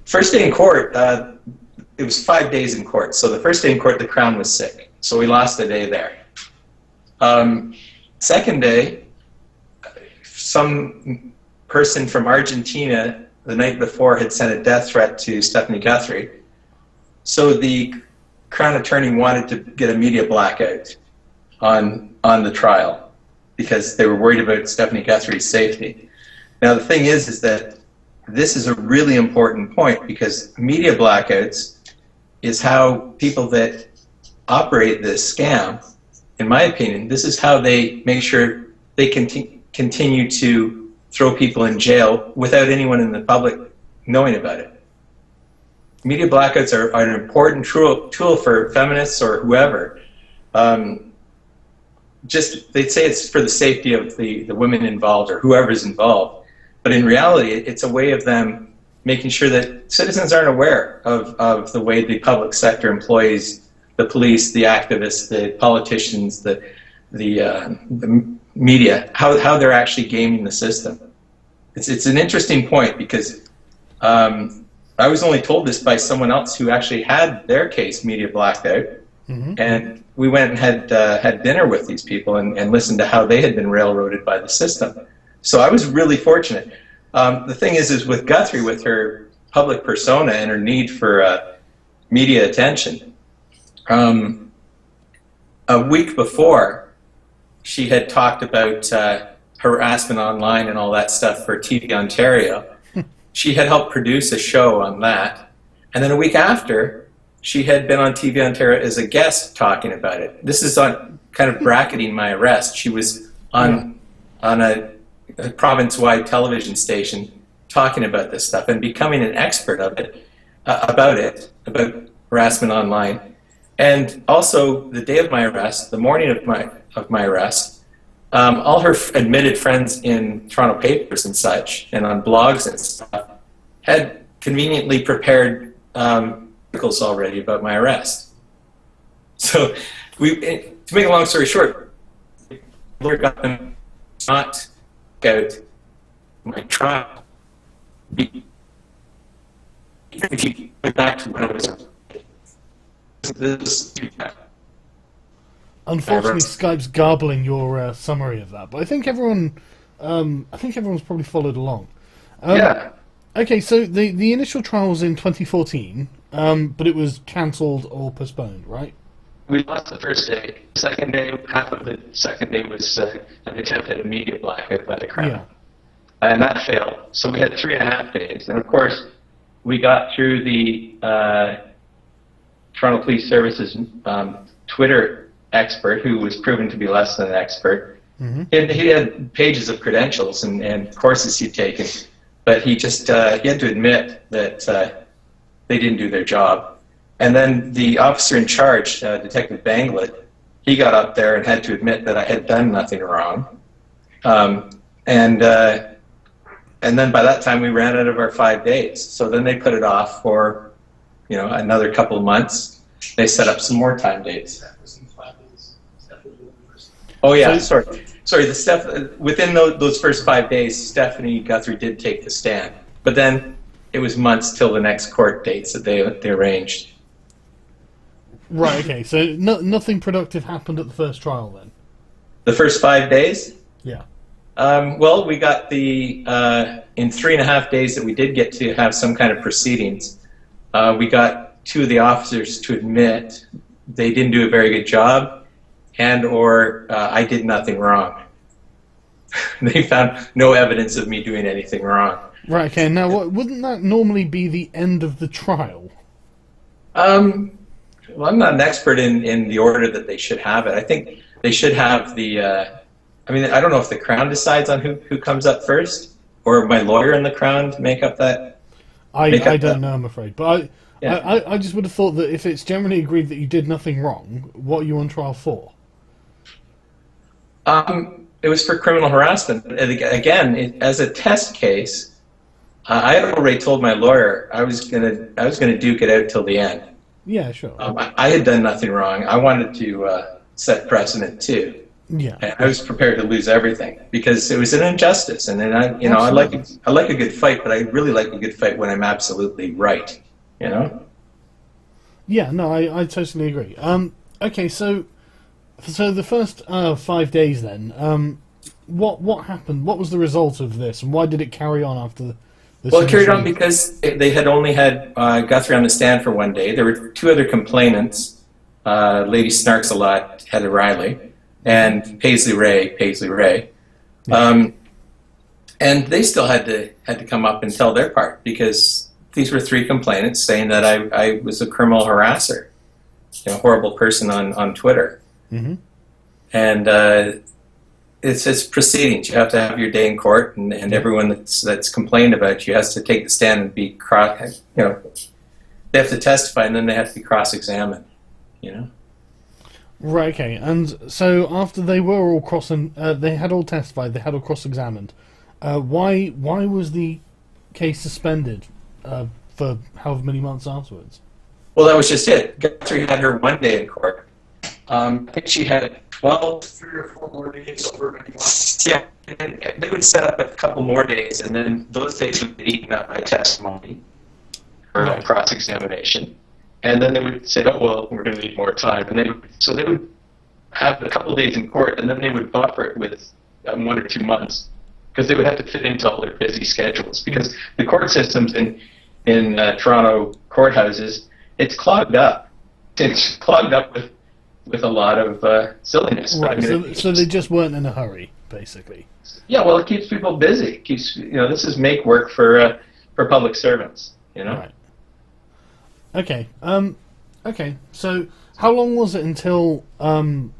Speaker 2: First day in court, it was 5 days in court. So the first day in court, the Crown was sick, so we lost a day there. Second day, some person from Argentina the night before had sent a death threat to Stephanie Guthrie. So the Crown attorney wanted to get a media blackout on the trial because they were worried about Stephanie Guthrie's safety. Now the thing is that this is a really important point, because media blackouts is how people that operate this scam, in my opinion, this is how they make sure they continue to throw people in jail without anyone in the public knowing about it. Media blackouts are an important tool for feminists or whoever. They'd say it's for the safety of the women involved or whoever's involved, but in reality, it's a way of them making sure that citizens aren't aware of the way the public sector employees, the police, the activists, the politicians, the media, how they're actually gaming the system. It's an interesting point, because I was only told this by someone else who actually had their case media blacked out, mm-hmm. and we went and had dinner with these people and listened to how they had been railroaded by the system. So I was really fortunate. The thing is with Guthrie, with her public persona and her need for media attention, a week before, she had talked about harassment online and all that stuff for TV Ontario. She had helped produce a show on that. And then a week after, she had been on TV Ontario as a guest talking about it. This is on kind of bracketing my arrest. She was on a province-wide television station talking about this stuff and becoming an expert of it, about harassment online. And also, the day of my arrest, the morning of my arrest, all her admitted friends in Toronto papers and such, and on blogs and stuff, had conveniently prepared articles already about my arrest. So, to make a long story short, the lawyer got them not out my trial. If you went back to when I was this.
Speaker 1: Unfortunately, Skype's garbling your summary of that, but I think everyone's probably followed along.
Speaker 3: Yeah.
Speaker 1: Okay, so the initial trial was in 2014, but it was cancelled or postponed, right?
Speaker 3: We lost the first day. Second day, half of the second day was an attempt at a media blackout by the Crown.
Speaker 1: Yeah.
Speaker 3: And that failed. So we had 3.5 days. And of course, we got through the Toronto Police Service's Twitter expert, who was proven to be less than an expert. Mm-hmm. He had pages of credentials and courses he'd taken, but he just he had to admit that they didn't do their job. And then the officer in charge, Detective Banglet, he got up there and had to admit that I had done nothing wrong. And then by that time we ran out of our 5 days. So then they put it off for, another couple of months. They set up some more time dates. Oh yeah, sorry. Within those first 5 days, Stephanie Guthrie did take the stand, but then it was months till the next court dates that they arranged.
Speaker 1: Right. Okay. So nothing productive happened at the first trial then.
Speaker 2: The first 5 days?
Speaker 1: Yeah.
Speaker 2: Well, we got in 3.5 days that we did get to have some kind of proceedings. we got two of the officers to admit they didn't do a very good job, and or I did nothing wrong. They found no evidence of me doing anything wrong.
Speaker 1: Right, okay. Now, wouldn't that normally be the end of the trial?
Speaker 2: Well, I'm not an expert in the order that they should have it. I think they should have the... I mean, I don't know if the Crown decides on who comes up first, or my lawyer and the Crown make up that...
Speaker 1: I don't know, I'm afraid. But I just would have thought that if it's generally agreed that you did nothing wrong, what are you on trial for?
Speaker 2: It was for criminal harassment. Again, as a test case, I had already told my lawyer I was gonna duke it out till the end.
Speaker 1: Yeah, sure.
Speaker 2: I had done nothing wrong. I wanted to set precedent too.
Speaker 1: Yeah.
Speaker 2: And I was prepared to lose everything because it was an injustice. And then I like a good fight, but I really like a good fight when I'm absolutely right. You know.
Speaker 1: Yeah. No, I totally agree. Okay, so the first 5 days then, what happened? What was the result of this, and why did it carry on after?
Speaker 2: Well, it carried on because they had only had Guthrie on the stand for 1 day. There were two other complainants, Lady Snarks a Lot, Heather Riley, and Paisley Ray. And they still had to come up and tell their part because these were three complainants saying that I was a criminal harasser, horrible person on Twitter.
Speaker 1: Mm-hmm.
Speaker 2: And it's proceedings. You have to have your day in court, and everyone that's complained about you has to take the stand and be they have to testify, and then they have to be cross-examined.
Speaker 1: Right. Okay. And so after they were all they had all testified, they had all cross-examined. Why was the case suspended for however many months afterwards?
Speaker 2: Well, that was just it. Guthrie had her 1 day in court. I think she had 3 or 4 more days over many months. Yeah, and they would set up a couple more days, and then those days would be eaten up by testimony or cross-examination. And then they would say, oh, well, we're going to need more time. And they would have a couple days in court, and then they would buffer it with 1 or 2 months, because they would have to fit into all their busy schedules. Because the court systems in Toronto courthouses, it's clogged up. It's clogged up with a lot of silliness.
Speaker 1: Right, so they just weren't in a hurry, basically.
Speaker 2: Yeah, well, it keeps people busy. It keeps this is make work for public servants.
Speaker 1: Right. Okay. Okay. So how long was it until until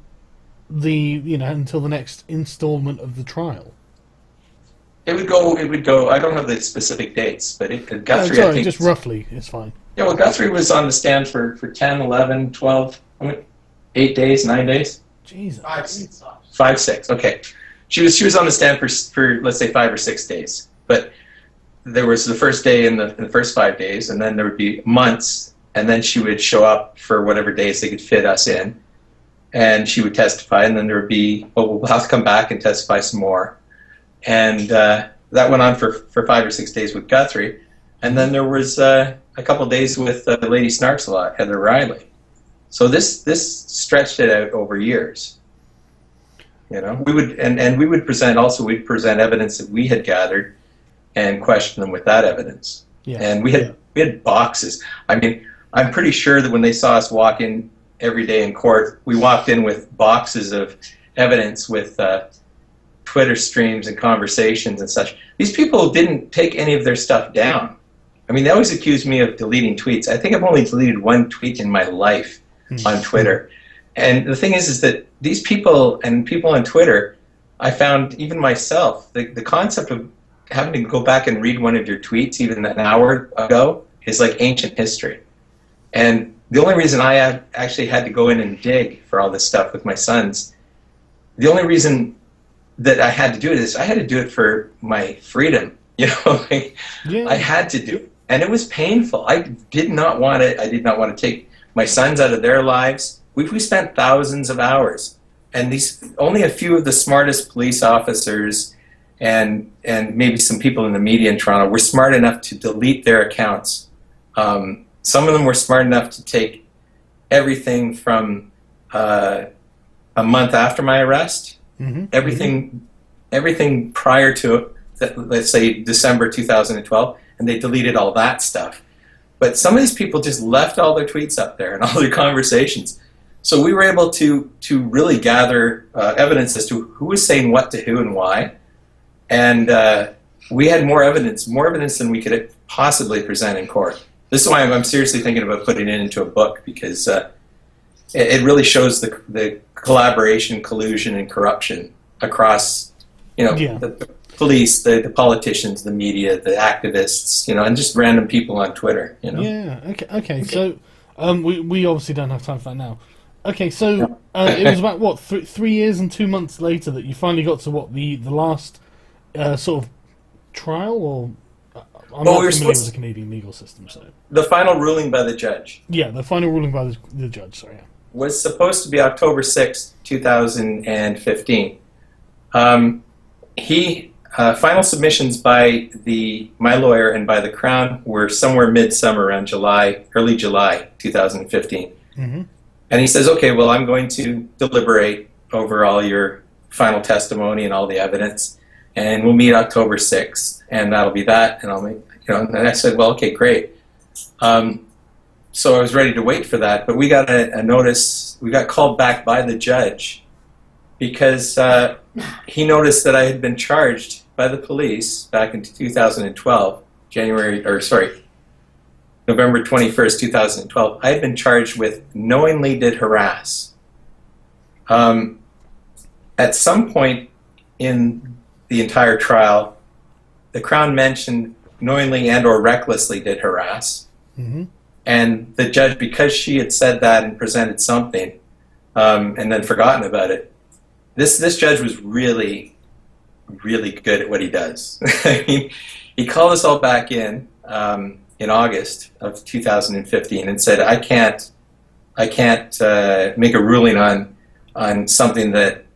Speaker 1: the next installment of the trial?
Speaker 2: It would go. I don't have the specific dates, but Guthrie.
Speaker 1: Sorry,
Speaker 2: I think
Speaker 1: just roughly, it's fine.
Speaker 2: Yeah, well, Guthrie was on the stand for 10, 11, 12, 8 days, 9 days.
Speaker 1: Jesus.
Speaker 2: 5, 6. Okay, she was on the stand for let's say 5 or 6 days. But there was the first day in the first 5 days, and then there would be months, and then she would show up for whatever days they could fit us in, and she would testify, and then there would be we'll have to come back and testify some more, and that went on for 5 or 6 days with Guthrie, and then there was a couple of days with Lady Snarks a Lot, Heather Riley. So this stretched it out over years. We would present present evidence that we had gathered and question them with that evidence.
Speaker 1: Yeah.
Speaker 2: And we had boxes. I mean, I'm pretty sure that when they saw us walk in every day in court, we walked in with boxes of evidence with Twitter streams and conversations and such. These people didn't take any of their stuff down. I mean, they always accuse me of deleting tweets. I think I've only deleted 1 tweet in my life on Twitter. And the thing is that these people and people on Twitter, I found, even myself, the concept of having to go back and read one of your tweets even an hour ago is like ancient history. And the only reason I actually had to go in and dig for all this stuff with my sons, the only reason that I had to do it is I had to do it for my freedom. I had to do it. And it was painful. I did not want it. I did not want to take my sons out of their lives. We spent thousands of hours. And only a few of the smartest police officers and maybe some people in the media in Toronto were smart enough to delete their accounts. Some of them were smart enough to take everything from a month after my arrest, everything prior to, let's say, December 2012, and they deleted all that stuff. But some of these people just left all their tweets up there and all their conversations. So we were able to really gather evidence as to who was saying what to who and why. And we had more evidence than we could possibly present in court. This is why I'm seriously thinking about putting it into a book, because it really shows the collaboration, collusion, and corruption across, the police, the politicians, the media, the activists, and just random people on Twitter.
Speaker 1: Yeah. Okay. So we obviously don't have time for that now. Okay. So it was about what 3 years and 2 months later that you finally got to what the last sort of trial, or I'm not familiar with the Canadian legal system, so
Speaker 2: the final ruling by the judge.
Speaker 1: Yeah, the final ruling by the judge. Sorry.
Speaker 2: Was supposed to be October 6th, 2015. Final submissions by my lawyer and by the Crown were somewhere midsummer, around early July 2015.
Speaker 1: Mm-hmm.
Speaker 2: And he says, okay, well, I'm going to deliberate over all your final testimony and all the evidence, and we'll meet October 6th, and that'll be that, and I'll make, and I said, well, okay, great. So I was ready to wait for that, but we got a notice, we got called back by the judge because he noticed that I had been charged by the police back in 2012, November 21st, 2012. I had been charged with knowingly did harass. At some point in the entire trial, the Crown mentioned knowingly and or recklessly did harass.
Speaker 1: Mm-hmm.
Speaker 2: And the judge, because she had said that and presented something, and then forgotten about it, this judge was really, really good at what he does. I mean, he called us all back in August of 2015 and said, I can't make a ruling on something that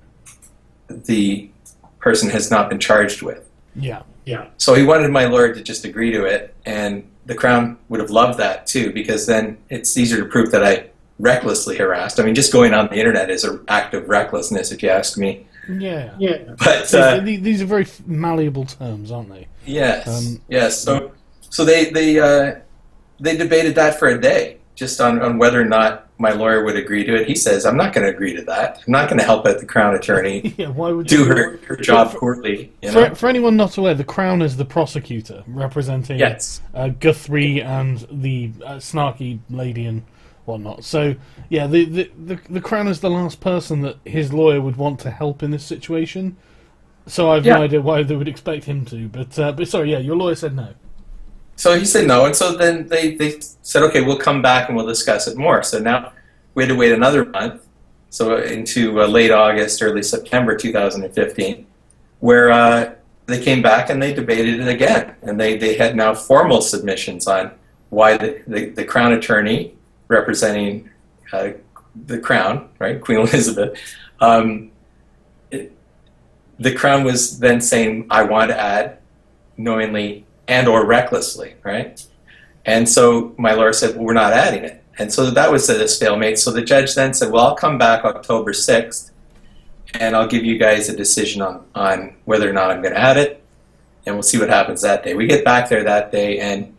Speaker 2: the person has not been charged with.
Speaker 1: Yeah.
Speaker 2: So he wanted my lawyer to just agree to it, and the Crown would have loved that too, because then it's easier to prove that I recklessly harassed. I mean, just going on the internet is an act of recklessness, if you ask me.
Speaker 1: Yeah.
Speaker 2: But
Speaker 1: these are very malleable terms, aren't they?
Speaker 2: Yes. Yes. So they debated that for a day, just on whether or not my lawyer would agree to it. He says, I'm not going to agree to that. I'm not going to help out the Crown attorney
Speaker 1: why would
Speaker 2: do her job poorly.
Speaker 1: For anyone not aware, the Crown is the prosecutor representing Guthrie and the snarky lady and whatnot. So, yeah, the Crown is the last person that his lawyer would want to help in this situation. So I have no idea why they would expect him to. But sorry, your lawyer said no.
Speaker 2: So he said no, and so then they said, okay, we'll come back and we'll discuss it more. So now we had to wait another month, so into late August, early September 2015, where they came back and they debated it again. And they had now formal submissions on why the Crown attorney representing the Crown, right, Queen Elizabeth, the Crown was then saying, I want to add knowingly and or recklessly, right? And so my lawyer said, well, we're not adding it. And so that was a stalemate. So the judge then said, well, I'll come back October 6th, and I'll give you guys a decision on whether or not I'm going to add it, and we'll see what happens that day. We get back there that day, and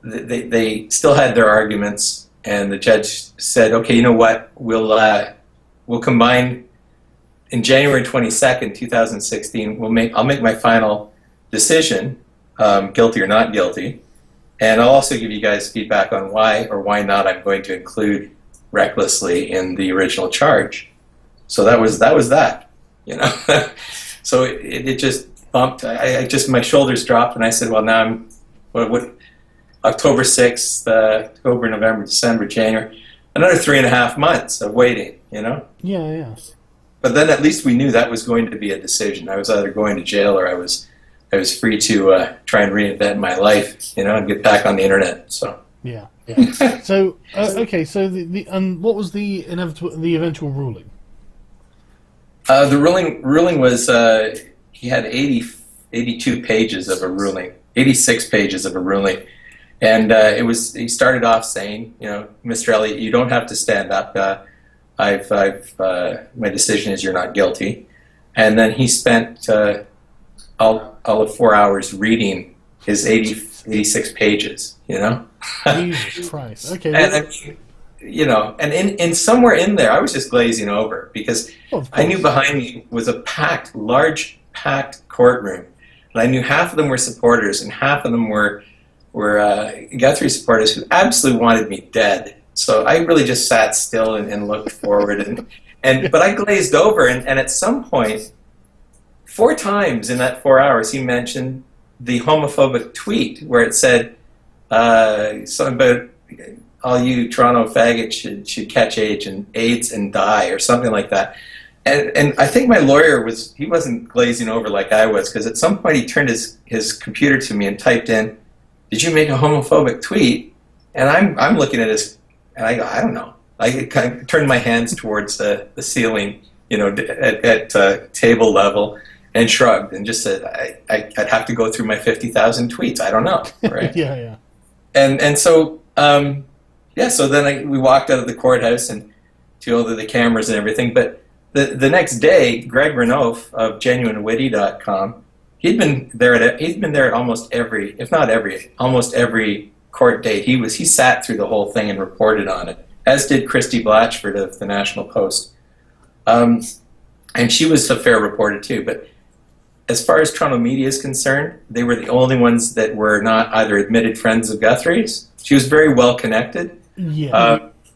Speaker 2: they still had their arguments, and the judge said, okay, you know what, we'll combine in January 22nd, 2016, I'll make my final decision, guilty or not guilty, and I'll also give you guys feedback on why or why not I'm going to include recklessly in the original charge. So that was that, So it just bumped. My shoulders dropped, and I said, well, now I'm October 6th, October, November, December, January, another 3.5 months of waiting,
Speaker 1: Yeah.
Speaker 2: But then at least we knew that was going to be a decision. I was either going to jail or I was free to try and reinvent my life, and get back on the internet. So
Speaker 1: yeah. So okay. So what was the eventual ruling?
Speaker 2: The ruling was he had 82 pages of a ruling, 86 pages of a ruling, and he started off saying, Mr. Elliott, you don't have to stand up. My decision is you're not guilty, and then he spent all of 4 hours reading his 86 pages,
Speaker 1: Jesus Christ. Okay.
Speaker 2: And
Speaker 1: Well,
Speaker 2: I mean, and in somewhere in there, I was just glazing over because
Speaker 1: of
Speaker 2: I knew
Speaker 1: course.
Speaker 2: behind me was a large packed courtroom, and I knew half of them were supporters and half of them were Guthrie supporters who absolutely wanted me dead. So I really just sat still and looked forward, but I glazed over, and at some point, 4 times in that 4 hours, he mentioned the homophobic tweet where it said something about all you Toronto faggots should catch AIDS and die, or something like that. And I think my lawyer wasn't glazing over like I was, because at some point he turned his computer to me and typed in, "Did you make a homophobic tweet?" And I'm looking at and I go, "I don't know." I kind of turned my hands towards the ceiling, at table level, and shrugged and just said, I'd have to go through my 50,000 tweets. I don't know, right?
Speaker 1: Yeah.
Speaker 2: And so so then we walked out of the courthouse and to all of the cameras and everything. But the next day, Greg Renouf of GenuineWitty.com, he'd been there at almost every, if not every, almost every court date. He sat through the whole thing and reported on it, as did Christy Blatchford of the National Post. And she was a fair reporter too. But as far as Toronto media is concerned, they were the only ones that were not either admitted friends of Guthrie's. She was very well connected.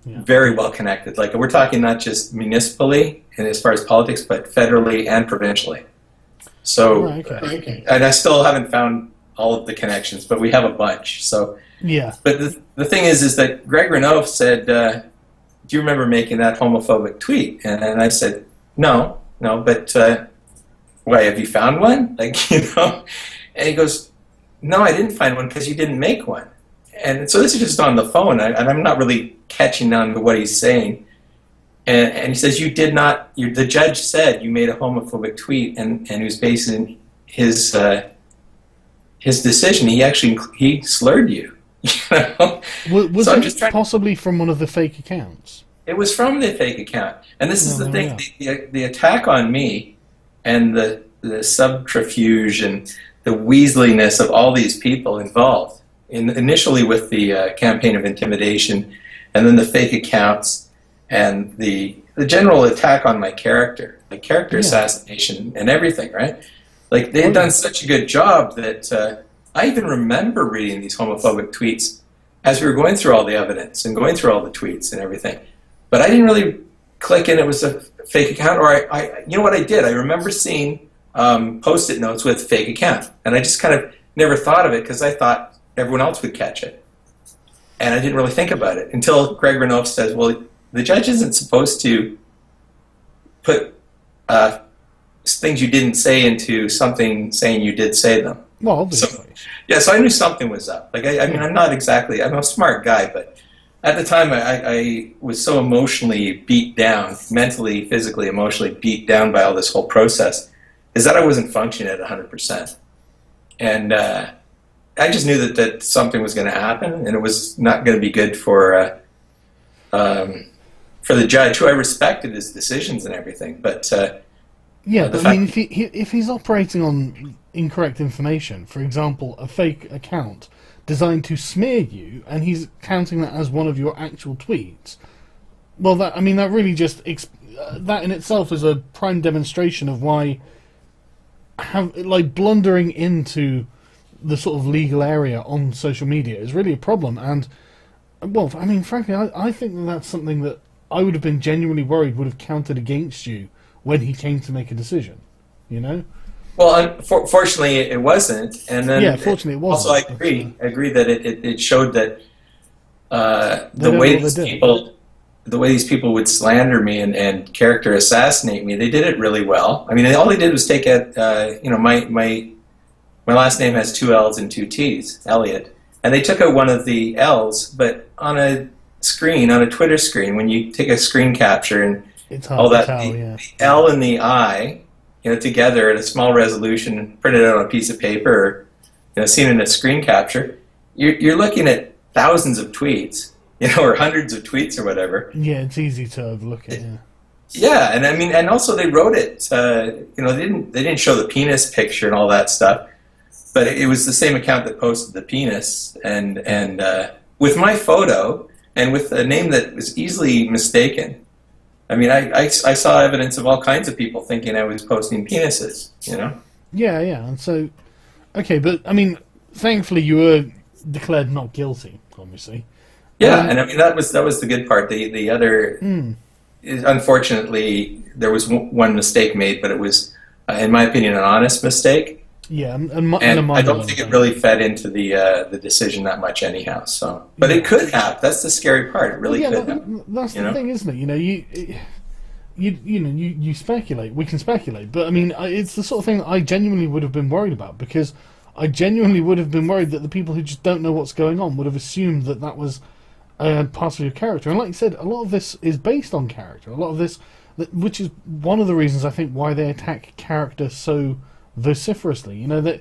Speaker 2: Very well connected. Like, we're talking not just municipally and as far as politics, but federally and provincially. So,
Speaker 1: Okay.
Speaker 2: and I still haven't found all of the connections, but we have a bunch. So,
Speaker 1: Yeah.
Speaker 2: but the thing is that Greg Renouf said, "Do you remember making that homophobic tweet?" And I said, "No, but why, have you found one?" And he goes, "No, I didn't find one because you didn't make one." And so this is just on the phone, and I'm not really catching on to what he's saying. And he says, "You did not. The judge said you made a homophobic tweet, and he was basing his decision. He slurred you."
Speaker 1: Was
Speaker 2: So I'm
Speaker 1: it
Speaker 2: just trying.
Speaker 1: possibly from one of the fake accounts?
Speaker 2: It was from the fake account, and this is the thing: the attack on me, and the subterfuge and the weaseliness of all these people involved. Initially with the campaign of intimidation, and then the fake accounts, and the general attack on my character, assassination, and everything. Right? Like, they had done such a good job that I even remember reading these homophobic tweets as we were going through all the evidence and going through all the tweets and everything. But I didn't really click in it was a fake account, or I you know what I did? I remember seeing Post-it notes with fake account, and I just kind of never thought of it because I thought everyone else would catch it. And I didn't really think about it until Greg Renouf says, "Well, the judge isn't supposed to put things you didn't say into something saying you did say them."
Speaker 1: Well, obviously.
Speaker 2: So I knew something was up. Like, I mean, I'm a smart guy, but at the time I was so emotionally beat down, mentally, physically, emotionally beat down by all this whole process, is that I wasn't functioning at 100%. And I just knew that something was going to happen, and it was not going to be good for the judge, who I respected his decisions and everything. But
Speaker 1: if he's operating on incorrect information, for example, a fake account designed to smear you, and he's counting that as one of your actual tweets, well, that really just that in itself is a prime demonstration of why blundering into the sort of legal area on social media is really a problem. And, well, I mean, frankly, I think that's something that I would have been genuinely worried would have counted against you when he came to make a decision,
Speaker 2: Well, fortunately, it wasn't. And then,
Speaker 1: fortunately, it wasn't.
Speaker 2: Also, I agree that it showed that the way these people would slander me and character assassinate me, they did it really well. I mean, all they did was take it. My last name has 2 L's and 2 T's, Elliott, and they took out one of the L's, but on a Twitter screen, when you take a screen capture and
Speaker 1: it's hard
Speaker 2: all that,
Speaker 1: to tell,
Speaker 2: the L and the I, together at a small resolution, and printed out on a piece of paper, or seen in a screen capture, you're looking at thousands of tweets, or hundreds of tweets or whatever.
Speaker 1: Yeah, it's easy to overlook it. Yeah.
Speaker 2: Yeah, and I mean, and also they wrote it. They didn't show the penis picture and all that stuff, but it was the same account that posted the penis, and with my photo and with a name that was easily mistaken. I mean, I saw evidence of all kinds of people thinking I was posting penises, you know?
Speaker 1: Yeah, and so, okay, but, I mean, thankfully you were declared not guilty, obviously.
Speaker 2: Yeah, and I mean, that was the good part. The other, unfortunately, there was one mistake made, but it was, in my opinion, an honest mistake.
Speaker 1: Yeah, and
Speaker 2: I don't think it really fed into the decision that much anyhow. So, but it could have. That's the scary part. It really could have.
Speaker 1: That's the thing, isn't it? You know, you speculate. We can speculate, but I mean, it's the sort of thing that I genuinely would have been worried about, because I genuinely would have been worried that the people who just don't know what's going on would have assumed that was part of your character. And like you said, a lot of this is based on character. A lot of this, which is one of the reasons I think why they attack character so vociferously. You know, that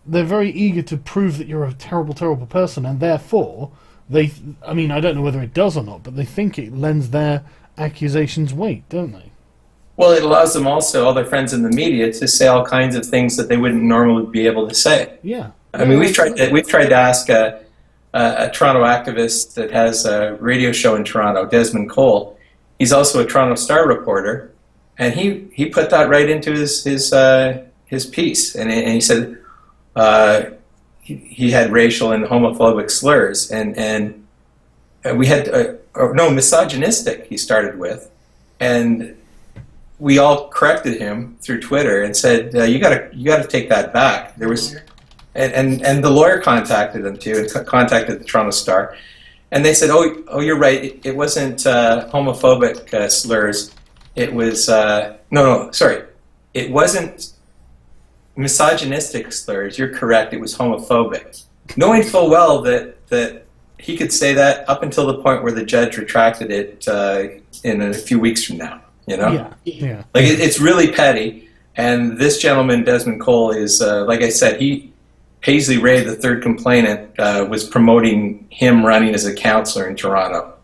Speaker 1: they're very eager to prove that you're a terrible, terrible person, and therefore I mean, I don't know whether it does or not, but they think it lends their accusations weight, don't they?
Speaker 2: Well, it allows them also, all their friends in the media, to say all kinds of things that they wouldn't normally be able to say.
Speaker 1: Yeah.
Speaker 2: I mean, we've tried to ask a Toronto activist that has a radio show in Toronto, Desmond Cole. He's also a Toronto Star reporter, and he put that right into his piece, and he said he had racial and homophobic slurs, and we had misogynistic. He started with, and we all corrected him through Twitter and said you got to take that back. There was, and the lawyer contacted him too, and contacted the Toronto Star, and they said, oh, you're right. It wasn't homophobic slurs. It was sorry. It wasn't misogynistic slurs. You're correct. It was homophobic. Knowing full well that he could say that up until the point where the judge retracted it in a few weeks from now. You know?
Speaker 1: Yeah.
Speaker 2: Like, it's really petty. And this gentleman, Desmond Cole, is, like I said, Paisley Ray, the third complainant, was promoting him running as a councillor in Toronto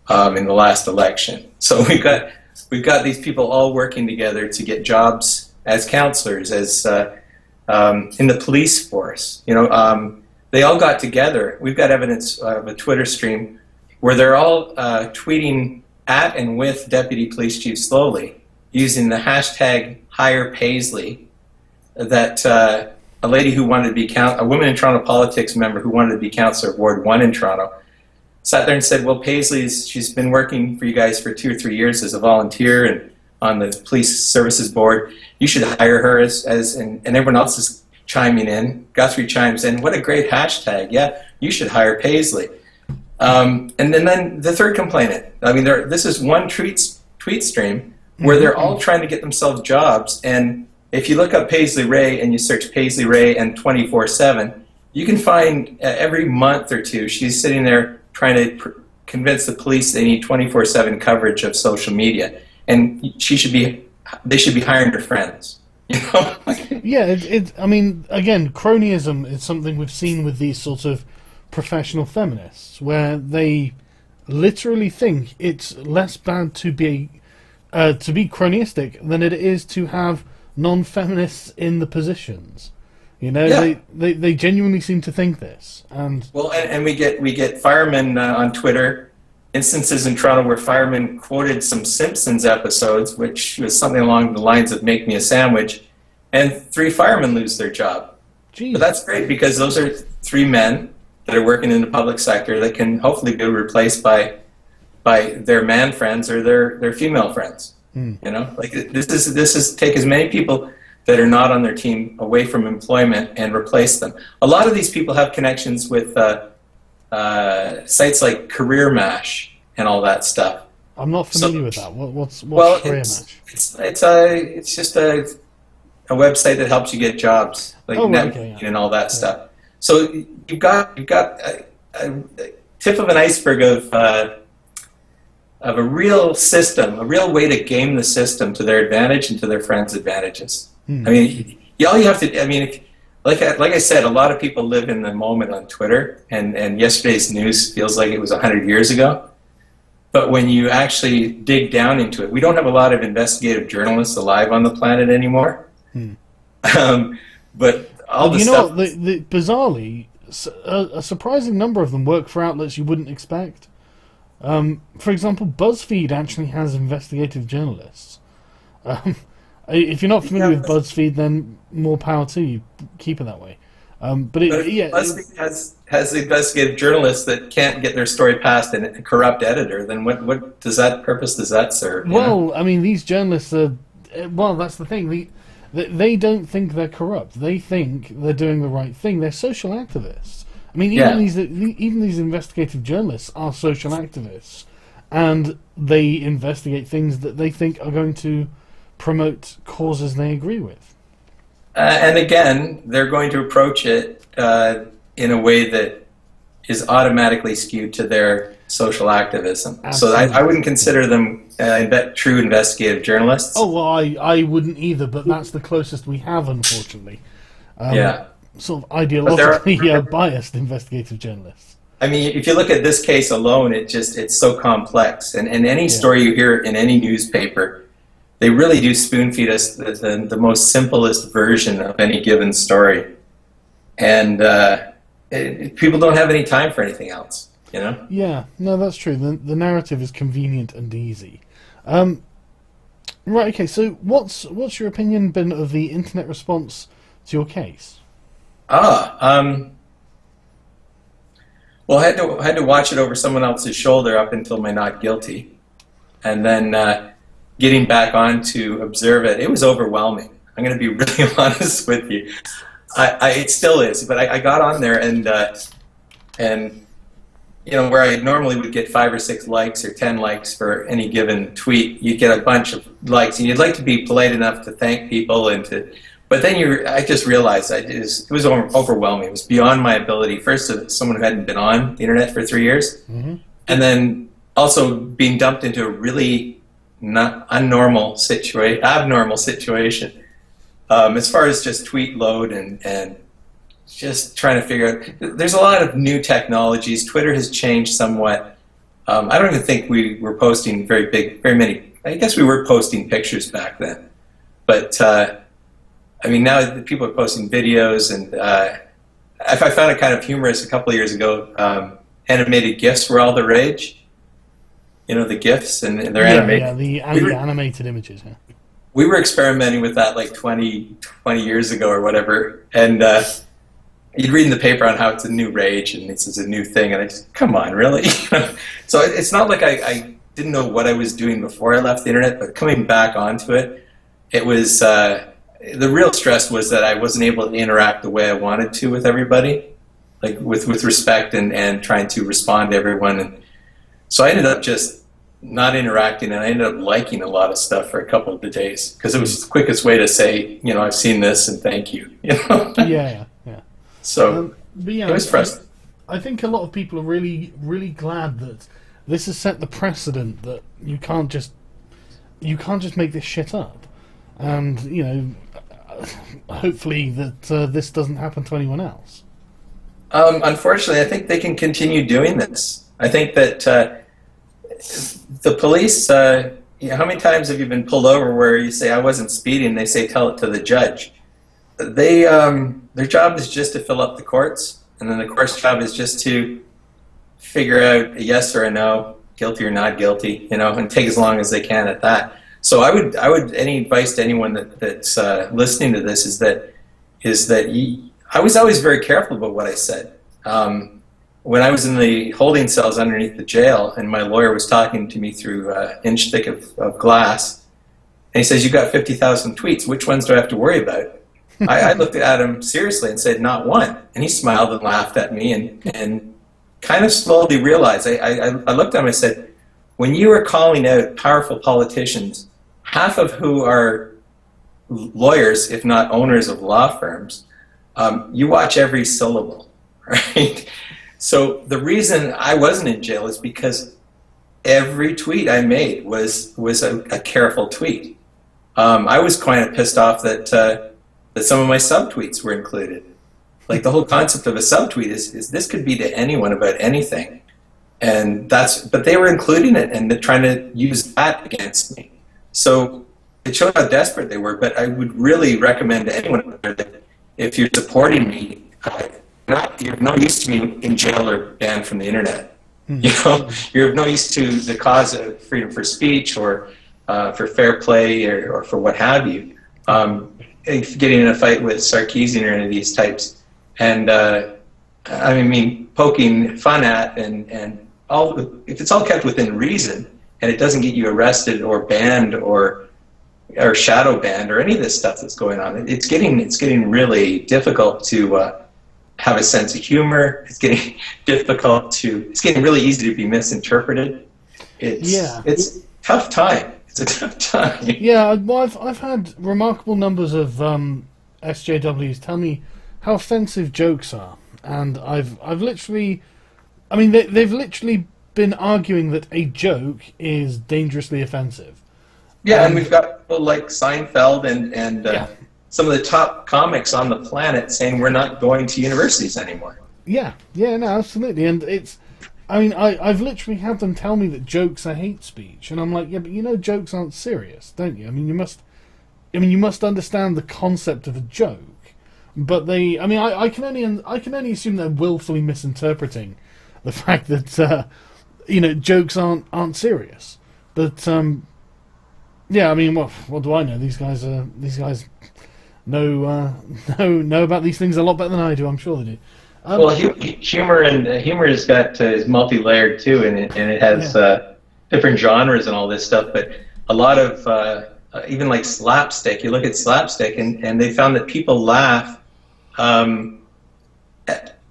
Speaker 2: in the last election. So we've got these people all working together to get jobs as councillors, as in the police force. You know, they all got together. We've got evidence of a Twitter stream where they're all tweeting at and with Deputy Police Chief Slowly using the hashtag Hire Paisley. That a lady who wanted to be a woman in Toronto politics member who wanted to be councillor of Ward 1 in Toronto sat there and said, well, she's been working for you guys for 2 or 3 years as a volunteer and on the police services board. You should hire her and everyone else is chiming in. Guthrie chimes in, what a great hashtag. Yeah, you should hire Paisley. And then the third complainant. I mean, this is one tweet stream where they're all trying to get themselves jobs. And if you look up Paisley Ray and you search Paisley Ray and 24/7, you can find every month or two she's sitting there trying to convince the police they need 24/7 coverage of social media, and they should be hiring her friends. You know?
Speaker 1: Yeah, I mean, again, cronyism is something we've seen with these sorts of professional feminists, where they literally think it's less bad to be cronyistic than it is to have non-feminists in the positions. You know, they genuinely seem to think this. And
Speaker 2: we get firemen on Twitter, instances in Toronto where firemen quoted some Simpsons episodes, which was something along the lines of "Make me a sandwich," and 3 firemen lose their job.
Speaker 1: Jeez.
Speaker 2: But that's great, because those are 3 men that are working in the public sector that can hopefully be replaced by their man friends or their female friends. You know, like this is take as many people that are not on their team away from employment and replace them. A lot of these people have connections with sites like Career Mash and all that stuff.
Speaker 1: I'm not familiar with that. What's Career Match?
Speaker 2: It's just a website that helps you get jobs, like networking and all that stuff. So you've got a tip of an iceberg of a real system, a real way to game the system to their advantage and to their friends' advantages. I mean, all you have to. I mean, like I said, a lot of people live in the moment on Twitter, and yesterday's news feels like it was 100 years ago. But when you actually dig down into it, we don't have a lot of investigative journalists alive on the planet anymore. But all the stuff.
Speaker 1: Bizarrely, a surprising number of them work for outlets you wouldn't expect. For example, BuzzFeed actually has investigative journalists. If you're not familiar with BuzzFeed, then more power to you. Keep it that way.
Speaker 2: BuzzFeed has investigative journalists that can't get their story past a corrupt editor. Then what purpose does that serve?
Speaker 1: Well, I mean, these journalists are. Well, that's the thing. They don't think they're corrupt. They think they're doing the right thing. They're social activists. I mean, even these investigative journalists are social activists, and they investigate things that they think are going to promote causes they agree with.
Speaker 2: And again, they're going to approach it in a way that is automatically skewed to their social activism. Absolutely. So I wouldn't consider them true investigative journalists.
Speaker 1: Oh, well, I wouldn't either, but that's the closest we have, unfortunately. Sort of ideologically biased investigative journalists.
Speaker 2: I mean, if you look at this case alone, it's so complex. And any story you hear in any newspaper, they really do spoon feed us the most simplest version of any given story. And people don't have any time for anything else, you know?
Speaker 1: Yeah, no, that's true. The narrative is convenient and easy. Right, okay, so what's your opinion been of the internet response to your case?
Speaker 2: Well, I had to watch it over someone else's shoulder up until my not guilty. And then getting back on to observe it, it was overwhelming. I'm going to be really honest with you. It still is, but I got on there and you know, where I normally would get 5 or 6 likes or 10 likes for any given tweet, you'd get a bunch of likes, and you'd like to be polite enough to thank people but then I just realized it was overwhelming. It was beyond my ability. First, as someone who hadn't been on the internet for 3 years, and then also being dumped into a really abnormal situation. As far as just tweet load and just trying to figure out, there's a lot of new technologies. Twitter has changed somewhat. I don't even think we were posting very many. I guess we were posting pictures back then, but I mean now people are posting videos, and if I found it kind of humorous a couple of years ago, animated GIFs were all the rage. You know, the GIFs and they're animated.
Speaker 1: Yeah, the animated images. Yeah.
Speaker 2: We were experimenting with that like 20 years ago or whatever, and you'd read in the paper on how it's a new rage and this is a new thing, and I just, come on, really? So it's not like I didn't know what I was doing before I left the internet, but coming back onto it, it was, the real stress was that I wasn't able to interact the way I wanted to with everybody, like with respect and trying to respond to everyone. And so I ended up just not interacting, and I ended up liking a lot of stuff for a couple of the days because it was the quickest way to say, you know, I've seen this and thank you. You know? Yeah. So it was frustrating.
Speaker 1: I think a lot of people are really, really glad that this has set the precedent that you can't just make this shit up, and you know, hopefully that this doesn't happen to anyone else.
Speaker 2: Unfortunately, I think they can continue doing this. I think that the police, you know, how many times have you been pulled over where you say, I wasn't speeding, they say, tell it to the judge. They, their job is just to fill up the courts, and then the court's job is just to figure out a yes or a no, guilty or not guilty, you know, and take as long as they can at that. So any advice to anyone that's listening to this is that I was always very careful about what I said. When I was in the holding cells underneath the jail, and my lawyer was talking to me through an inch thick of glass, and he says, "You got 50,000 tweets. Which ones do I have to worry about?" I looked at him seriously and said, "Not one." And he smiled and laughed at me, and kind of slowly realized. I looked at him and I said, "When you are calling out powerful politicians, half of who are lawyers, if not owners of law firms, you watch every syllable, right?" So the reason I wasn't in jail is because every tweet I made was a careful tweet. I was kind of pissed off that some of my subtweets were included. Like the whole concept of a subtweet is this could be to anyone about anything, but they were including it and they're trying to use that against me. So it showed how desperate they were. But I would really recommend to anyone out there that if you're supporting me, you're of no use to me in jail or banned from the internet. You know, you're of no use to the cause of freedom for speech or for fair play or for what have you. Getting in a fight with Sarkeesian or any of these types, and I mean, poking fun at and all, if it's all kept within reason and it doesn't get you arrested or banned or shadow banned or any of this stuff that's going on, it's getting really difficult to have a sense of humor. It's getting really easy to be misinterpreted. It's a tough time. It's a tough time.
Speaker 1: Yeah, well, I've had remarkable numbers of SJWs tell me how offensive jokes are, and I've literally, I mean, they've literally been arguing that a joke is dangerously offensive.
Speaker 2: Yeah, and we've got people like Seinfeld and some of the top comics on the planet saying we're not going to universities anymore.
Speaker 1: Yeah, no, absolutely, and it's. I mean, I've literally had them tell me that jokes are hate speech, and I'm like, yeah, but you know, jokes aren't serious, don't you? I mean, you must understand the concept of a joke. But I can only assume they're willfully misinterpreting the fact that jokes aren't serious. But yeah, I mean, what do I know? These guys know about these things a lot better than I do. I'm sure they do.
Speaker 3: Well, humor has got is multi-layered too, and it has different genres and all this stuff. But a lot of even like slapstick. You look at slapstick, and they found that people laugh out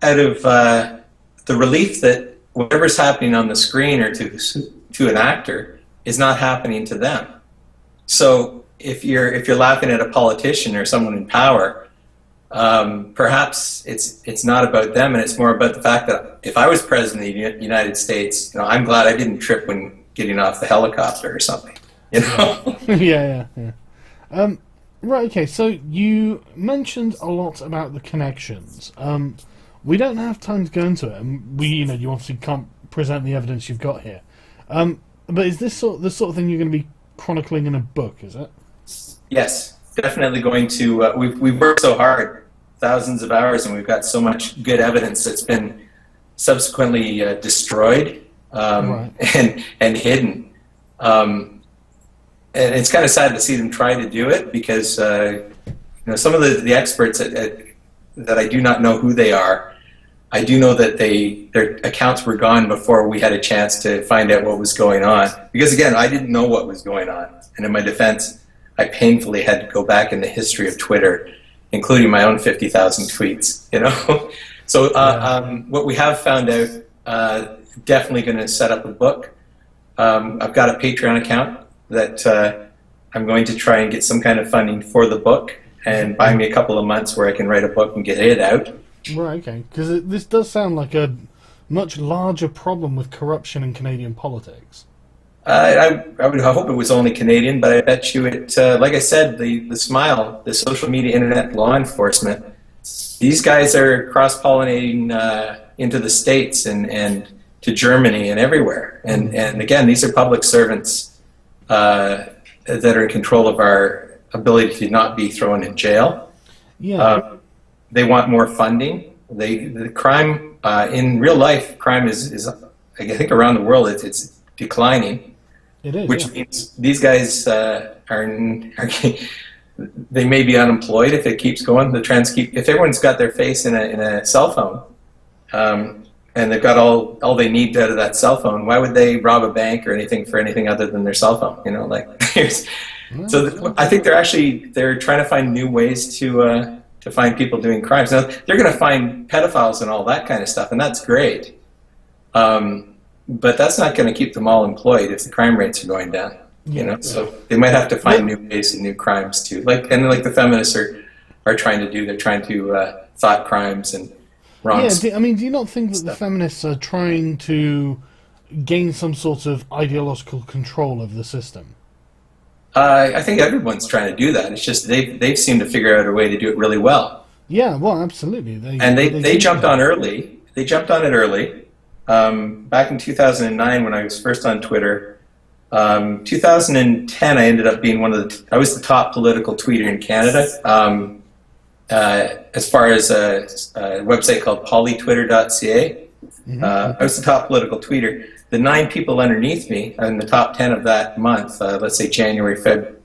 Speaker 3: of the relief that whatever's happening on the screen or to an actor is not happening to them. So if you're laughing at a politician or someone in power, perhaps it's not about them, and it's more about the fact that if I was president of the United States, I'm glad I didn't trip when getting off the helicopter or something.
Speaker 1: Yeah. Right. Okay. So you mentioned a lot about the connections. We don't have time to go into it, and you obviously can't present the evidence you've got here. But is this the sort of thing you're going to be chronicling in a book? Is it?
Speaker 2: Yes. Definitely going to. We've worked so hard, thousands of hours, and we've got so much good evidence that's been subsequently destroyed and hidden. And it's kind of sad to see them try to do it because some of the experts that I do not know who they are. I do know that their accounts were gone before we had a chance to find out what was going on. Because again, I didn't know what was going on, and in my defense, I painfully had to go back in the history of Twitter, including my own 50,000 tweets, So what we have found out, definitely going to set up a book. I've got a Patreon account that I'm going to try and get some kind of funding for the book and buy me a couple of months where I can write a book and get it out.
Speaker 1: Right, okay. Because this does sound like a much larger problem with corruption in Canadian politics.
Speaker 2: I would hope it was only Canadian, but I bet you it, like I said, the SMILE, the social media internet law enforcement, these guys are cross-pollinating into the States and to Germany and everywhere. And again, these are public servants that are in control of our ability to not be thrown in jail.
Speaker 1: Yeah.
Speaker 2: They want more funding. The crime, in real life, crime is I think around the world, it's declining.
Speaker 1: It is,
Speaker 2: which means these guys are they may be unemployed if it keeps going. If everyone's got their face in a cell phone, and they've got all they need out of that cell phone, why would they rob a bank or anything for anything other than their cell phone? So I think they're trying to find new ways to find people doing crimes. Now they're going to find pedophiles and all that kind of stuff, and that's great. But that's not going to keep them all employed if the crime rates are going down. So they might have to find new ways and new crimes too. Like the feminists are trying to do. They're trying to thought crimes and wrongs.
Speaker 1: Yeah, do you not think that the feminists are trying to gain some sort of ideological control of the system?
Speaker 2: I think everyone's trying to do that. It's just they've seemed to figure out a way to do it really well.
Speaker 1: Yeah, well, absolutely.
Speaker 2: They jumped on early. They jumped on it early. Back in 2009, when I was first on Twitter, 2010, I ended up being I was the top political tweeter in Canada. as far as a website called polytwitter.ca. I was the top political tweeter. The 9 people underneath me in the top 10 of that month, let's say January, February,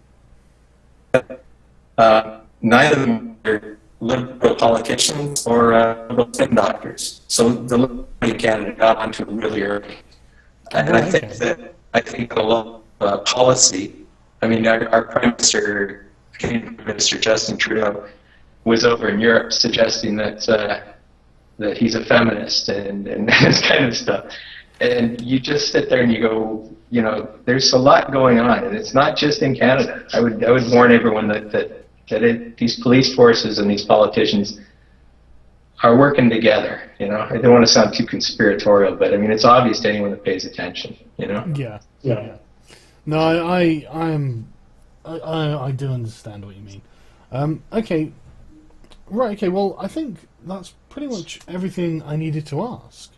Speaker 2: 9 of them are liberal politicians or liberal spin doctors. So the liberal Party in Canada got onto it really early. And I think a lot of policy, I mean, our Prime Minister, Canadian Prime Minister Justin Trudeau, was over in Europe suggesting that he's a feminist and this kind of stuff. And you just sit there and you go, you know, there's a lot going on, and it's not just in Canada. I would warn everyone that these police forces and these politicians are working together. You know, I don't want to sound too conspiratorial, but I mean, it's obvious to anyone that pays attention. You know.
Speaker 1: Yeah. No, I do understand what you mean. Okay. Right, okay, well, I think that's pretty much everything I needed to ask.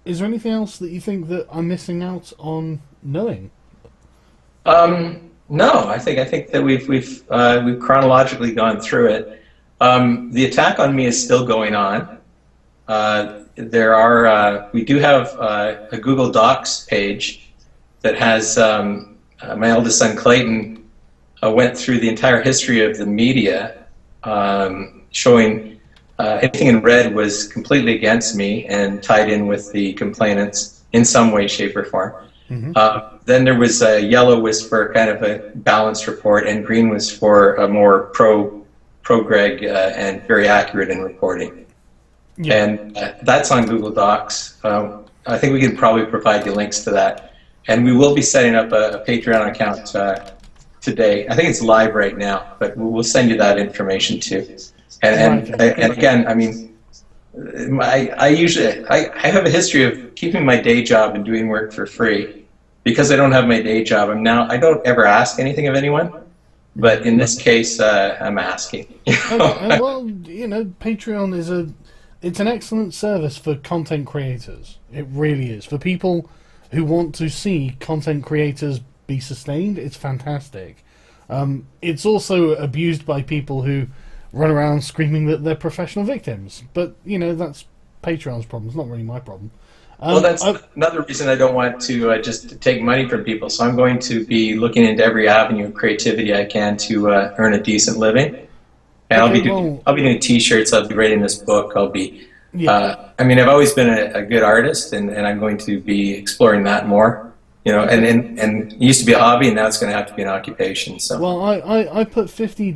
Speaker 1: Is there anything else that you think that I'm missing out on knowing?
Speaker 2: No, I think that we've chronologically gone through it. The attack on me is still going on. We do have a Google Docs page that has my eldest son Clayton went through the entire history of the media, showing anything in red was completely against me and tied in with the complainants in some way, shape, or form. Then there was yellow was for kind of a balanced report, and green was for a more pro Greg and very accurate in reporting. Yeah. And that's on Google Docs. I think we can probably provide you links to that. And we will be setting up a Patreon account today. I think it's live right now, but we'll send you that information too. And again, I mean, I have a history of keeping my day job and doing work for free. Because I don't have my day job, I don't ever ask anything of anyone. But in this case, I'm asking.
Speaker 1: Well, you know, Patreon it's an excellent service for content creators. It really is. For people who want to see content creators be sustained, it's fantastic. It's also abused by people who run around screaming that they're professional victims. But, you know, that's Patreon's problem. It's not really my problem.
Speaker 2: Well, that's another reason I don't want to just take money from people. So I'm going to be looking into every avenue of creativity I can to earn a decent living. And I'll be doing T-shirts. I'll be writing this book. I'll be. I mean, I've always been a good artist, and I'm going to be exploring that more. You know, and it used to be a hobby, and now it's going to have to be an occupation. So.
Speaker 1: Well, I put $50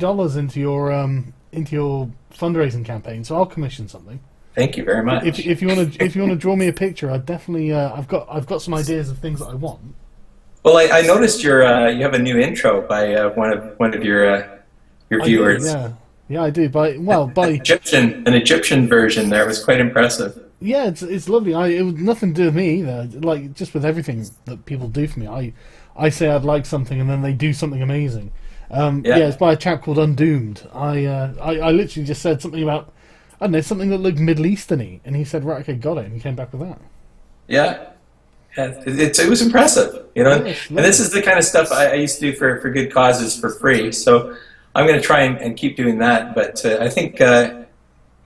Speaker 1: into your fundraising campaign, so I'll commission something.
Speaker 2: Thank you very much.
Speaker 1: If you want to draw me a picture, I definitely I've got some ideas of things that I want.
Speaker 2: Well, I noticed you have a new intro by one of your viewers.
Speaker 1: Yeah, I do. By
Speaker 2: an Egyptian version. There, it was quite impressive.
Speaker 1: Yeah, it's lovely. It was nothing to do with me either. Like, just with everything that people do for me, I say I'd like something and then they do something amazing. It's by a chap called Undoomed. I literally just said something about, I don't know, something that looked Middle Eastern-y, and he said, right, okay, got it, and he came back with that.
Speaker 2: Yeah, it was impressive, you know. And this is the kind of stuff I used to do for good causes for free. So I'm going to try and keep doing that. But I think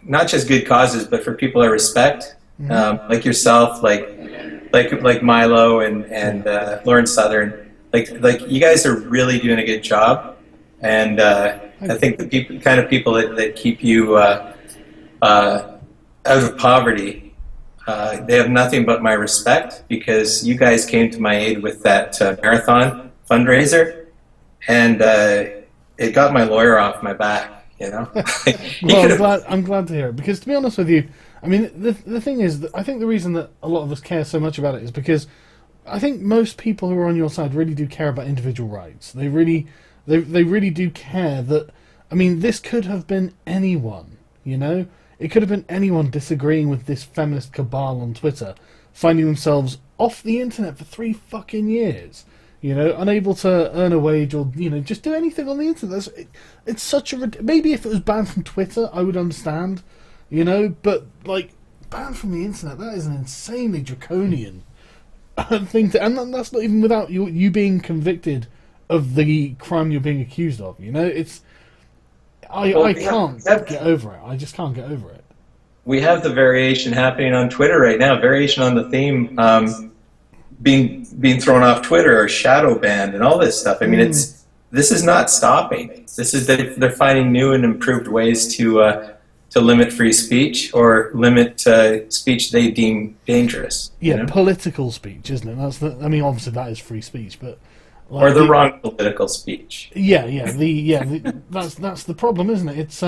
Speaker 2: not just good causes, but for people I respect, like yourself, like Milo and Lauren Southern. Like you guys are really doing a good job, and I think the kind of people that keep you out of poverty, they have nothing but my respect, because you guys came to my aid with that marathon fundraiser, and it got my lawyer off my back, you know.
Speaker 1: Well, I'm glad to hear it, because to be honest with you, I mean, the thing is that I think the reason that a lot of us care so much about it is because I think most people who are on your side really do care about individual rights. They really do care that, I mean, this could have been anyone, you know. It could have been anyone disagreeing with this feminist cabal on Twitter, finding themselves off the internet for 3 fucking years, you know, unable to earn a wage or, you know, just do anything on the internet. It's such a... Maybe if it was banned from Twitter, I would understand, you know, but, like, banned from the internet, that is an insanely draconian thing to... And that's not even without you being convicted of the crime you're being accused of, you know? I can't get over it. I just can't get over it.
Speaker 2: We have the variation happening on Twitter right now. Variation on the theme being thrown off Twitter or shadow banned and all this stuff. I mean, this is not stopping. This is they're finding new and improved ways to limit free speech or limit speech they deem dangerous.
Speaker 1: Yeah,
Speaker 2: you know?
Speaker 1: Political speech, isn't it? I mean, obviously that is free speech, but like
Speaker 2: or the wrong political speech.
Speaker 1: Yeah. That's the problem, isn't it? It's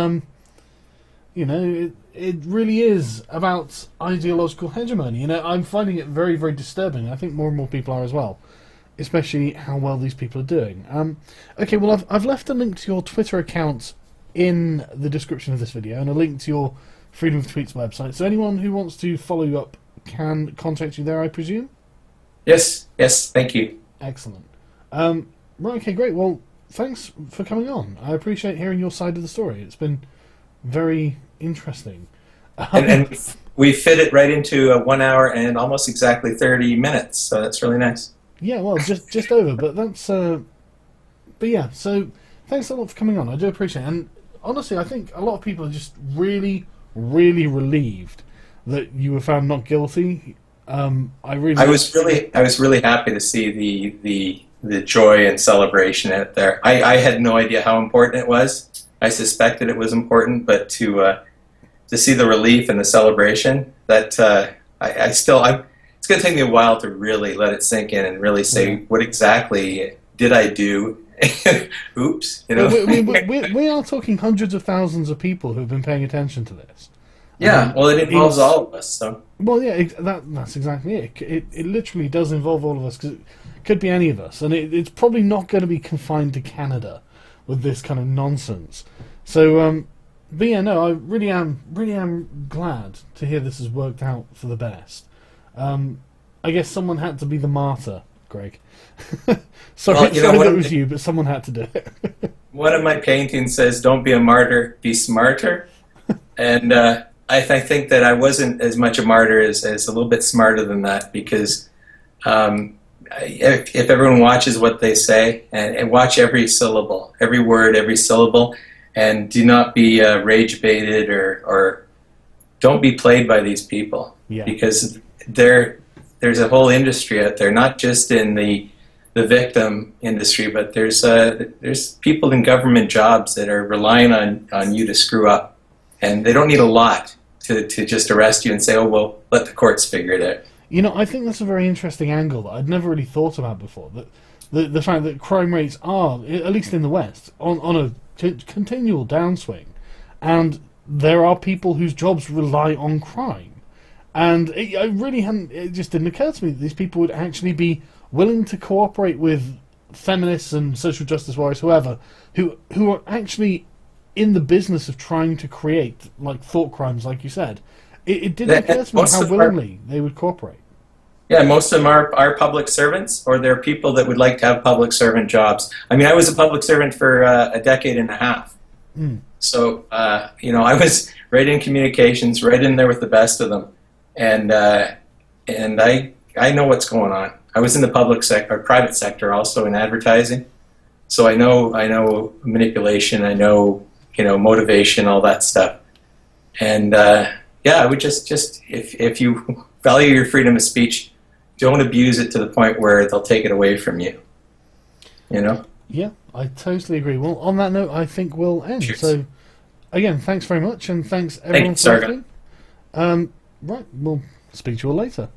Speaker 1: it really is about ideological hegemony. I'm finding it very, very disturbing. I think more and more people are as well, especially how well these people are doing. Okay, well, I've left a link to your Twitter account in the description of this video and a link to your Freedom of Tweets website. So anyone who wants to follow you up can contact you there, I presume?
Speaker 2: Yes, thank you.
Speaker 1: Excellent. Right, okay, great. Well, thanks for coming on. I appreciate hearing your side of the story. It's been very interesting.
Speaker 2: And we fit it right into 1 hour and almost exactly 30 minutes, so that's really nice.
Speaker 1: Yeah, well, just over, but that's... But yeah, so thanks a lot for coming on. I do appreciate it. And honestly, I think a lot of people are just really, really relieved that you were found not guilty. I was
Speaker 2: really happy to see the joy and celebration out there. I had no idea how important it was. I suspected it was important, but to see the relief and the celebration, that it's going to take me a while to really let it sink in and really say, what exactly did I do? Oops,
Speaker 1: we are talking hundreds of thousands of people who have been paying attention to this.
Speaker 2: Yeah, well, it involves all of us. So.
Speaker 1: Well, yeah, that's exactly it. It literally does involve all of us, because it could be any of us, and it's probably not going to be confined to Canada with this kind of nonsense. So, but yeah, no, I really am glad to hear this has worked out for the best. I guess someone had to be the martyr, Greg. sorry that it was you, but someone had to do it.
Speaker 2: One of my paintings says, "Don't be a martyr, be smarter," and I think that I wasn't as much a martyr as a little bit smarter than that, because if everyone watches what they say and watch every syllable, every word, every syllable, and do not be rage baited or don't be played by these people, because there's a whole industry out there, not just in the victim industry, but there's people in government jobs that are relying on you to screw up, and they don't need a lot to just arrest you and say, oh, well, let the courts figure it out.
Speaker 1: I think that's a very interesting angle that I'd never really thought about before. That the fact that crime rates are, at least in the West, on a continual downswing, and there are people whose jobs rely on crime. And it just didn't occur to me that these people would actually be willing to cooperate with feminists and social justice warriors, whoever, who are actually in the business of trying to create thought crimes, like you said. It didn't occur to me how willingly they would cooperate.
Speaker 2: Yeah, most of them are public servants, or they're people that would like to have public servant jobs. I mean, I was a public servant for a decade and a half. So, I was right in communications, right in there with the best of them. And I know what's going on. I was in the public sector, or private sector, also in advertising. So I know manipulation. I know motivation, all that stuff. And I would just if you value your freedom of speech, don't abuse it to the point where they'll take it away from you.
Speaker 1: Yeah, I totally agree. Well, on that note, I think we'll end.
Speaker 2: Cheers.
Speaker 1: So, again, thanks very much, and thanks everyone for listening. Right, we'll speak to you all later.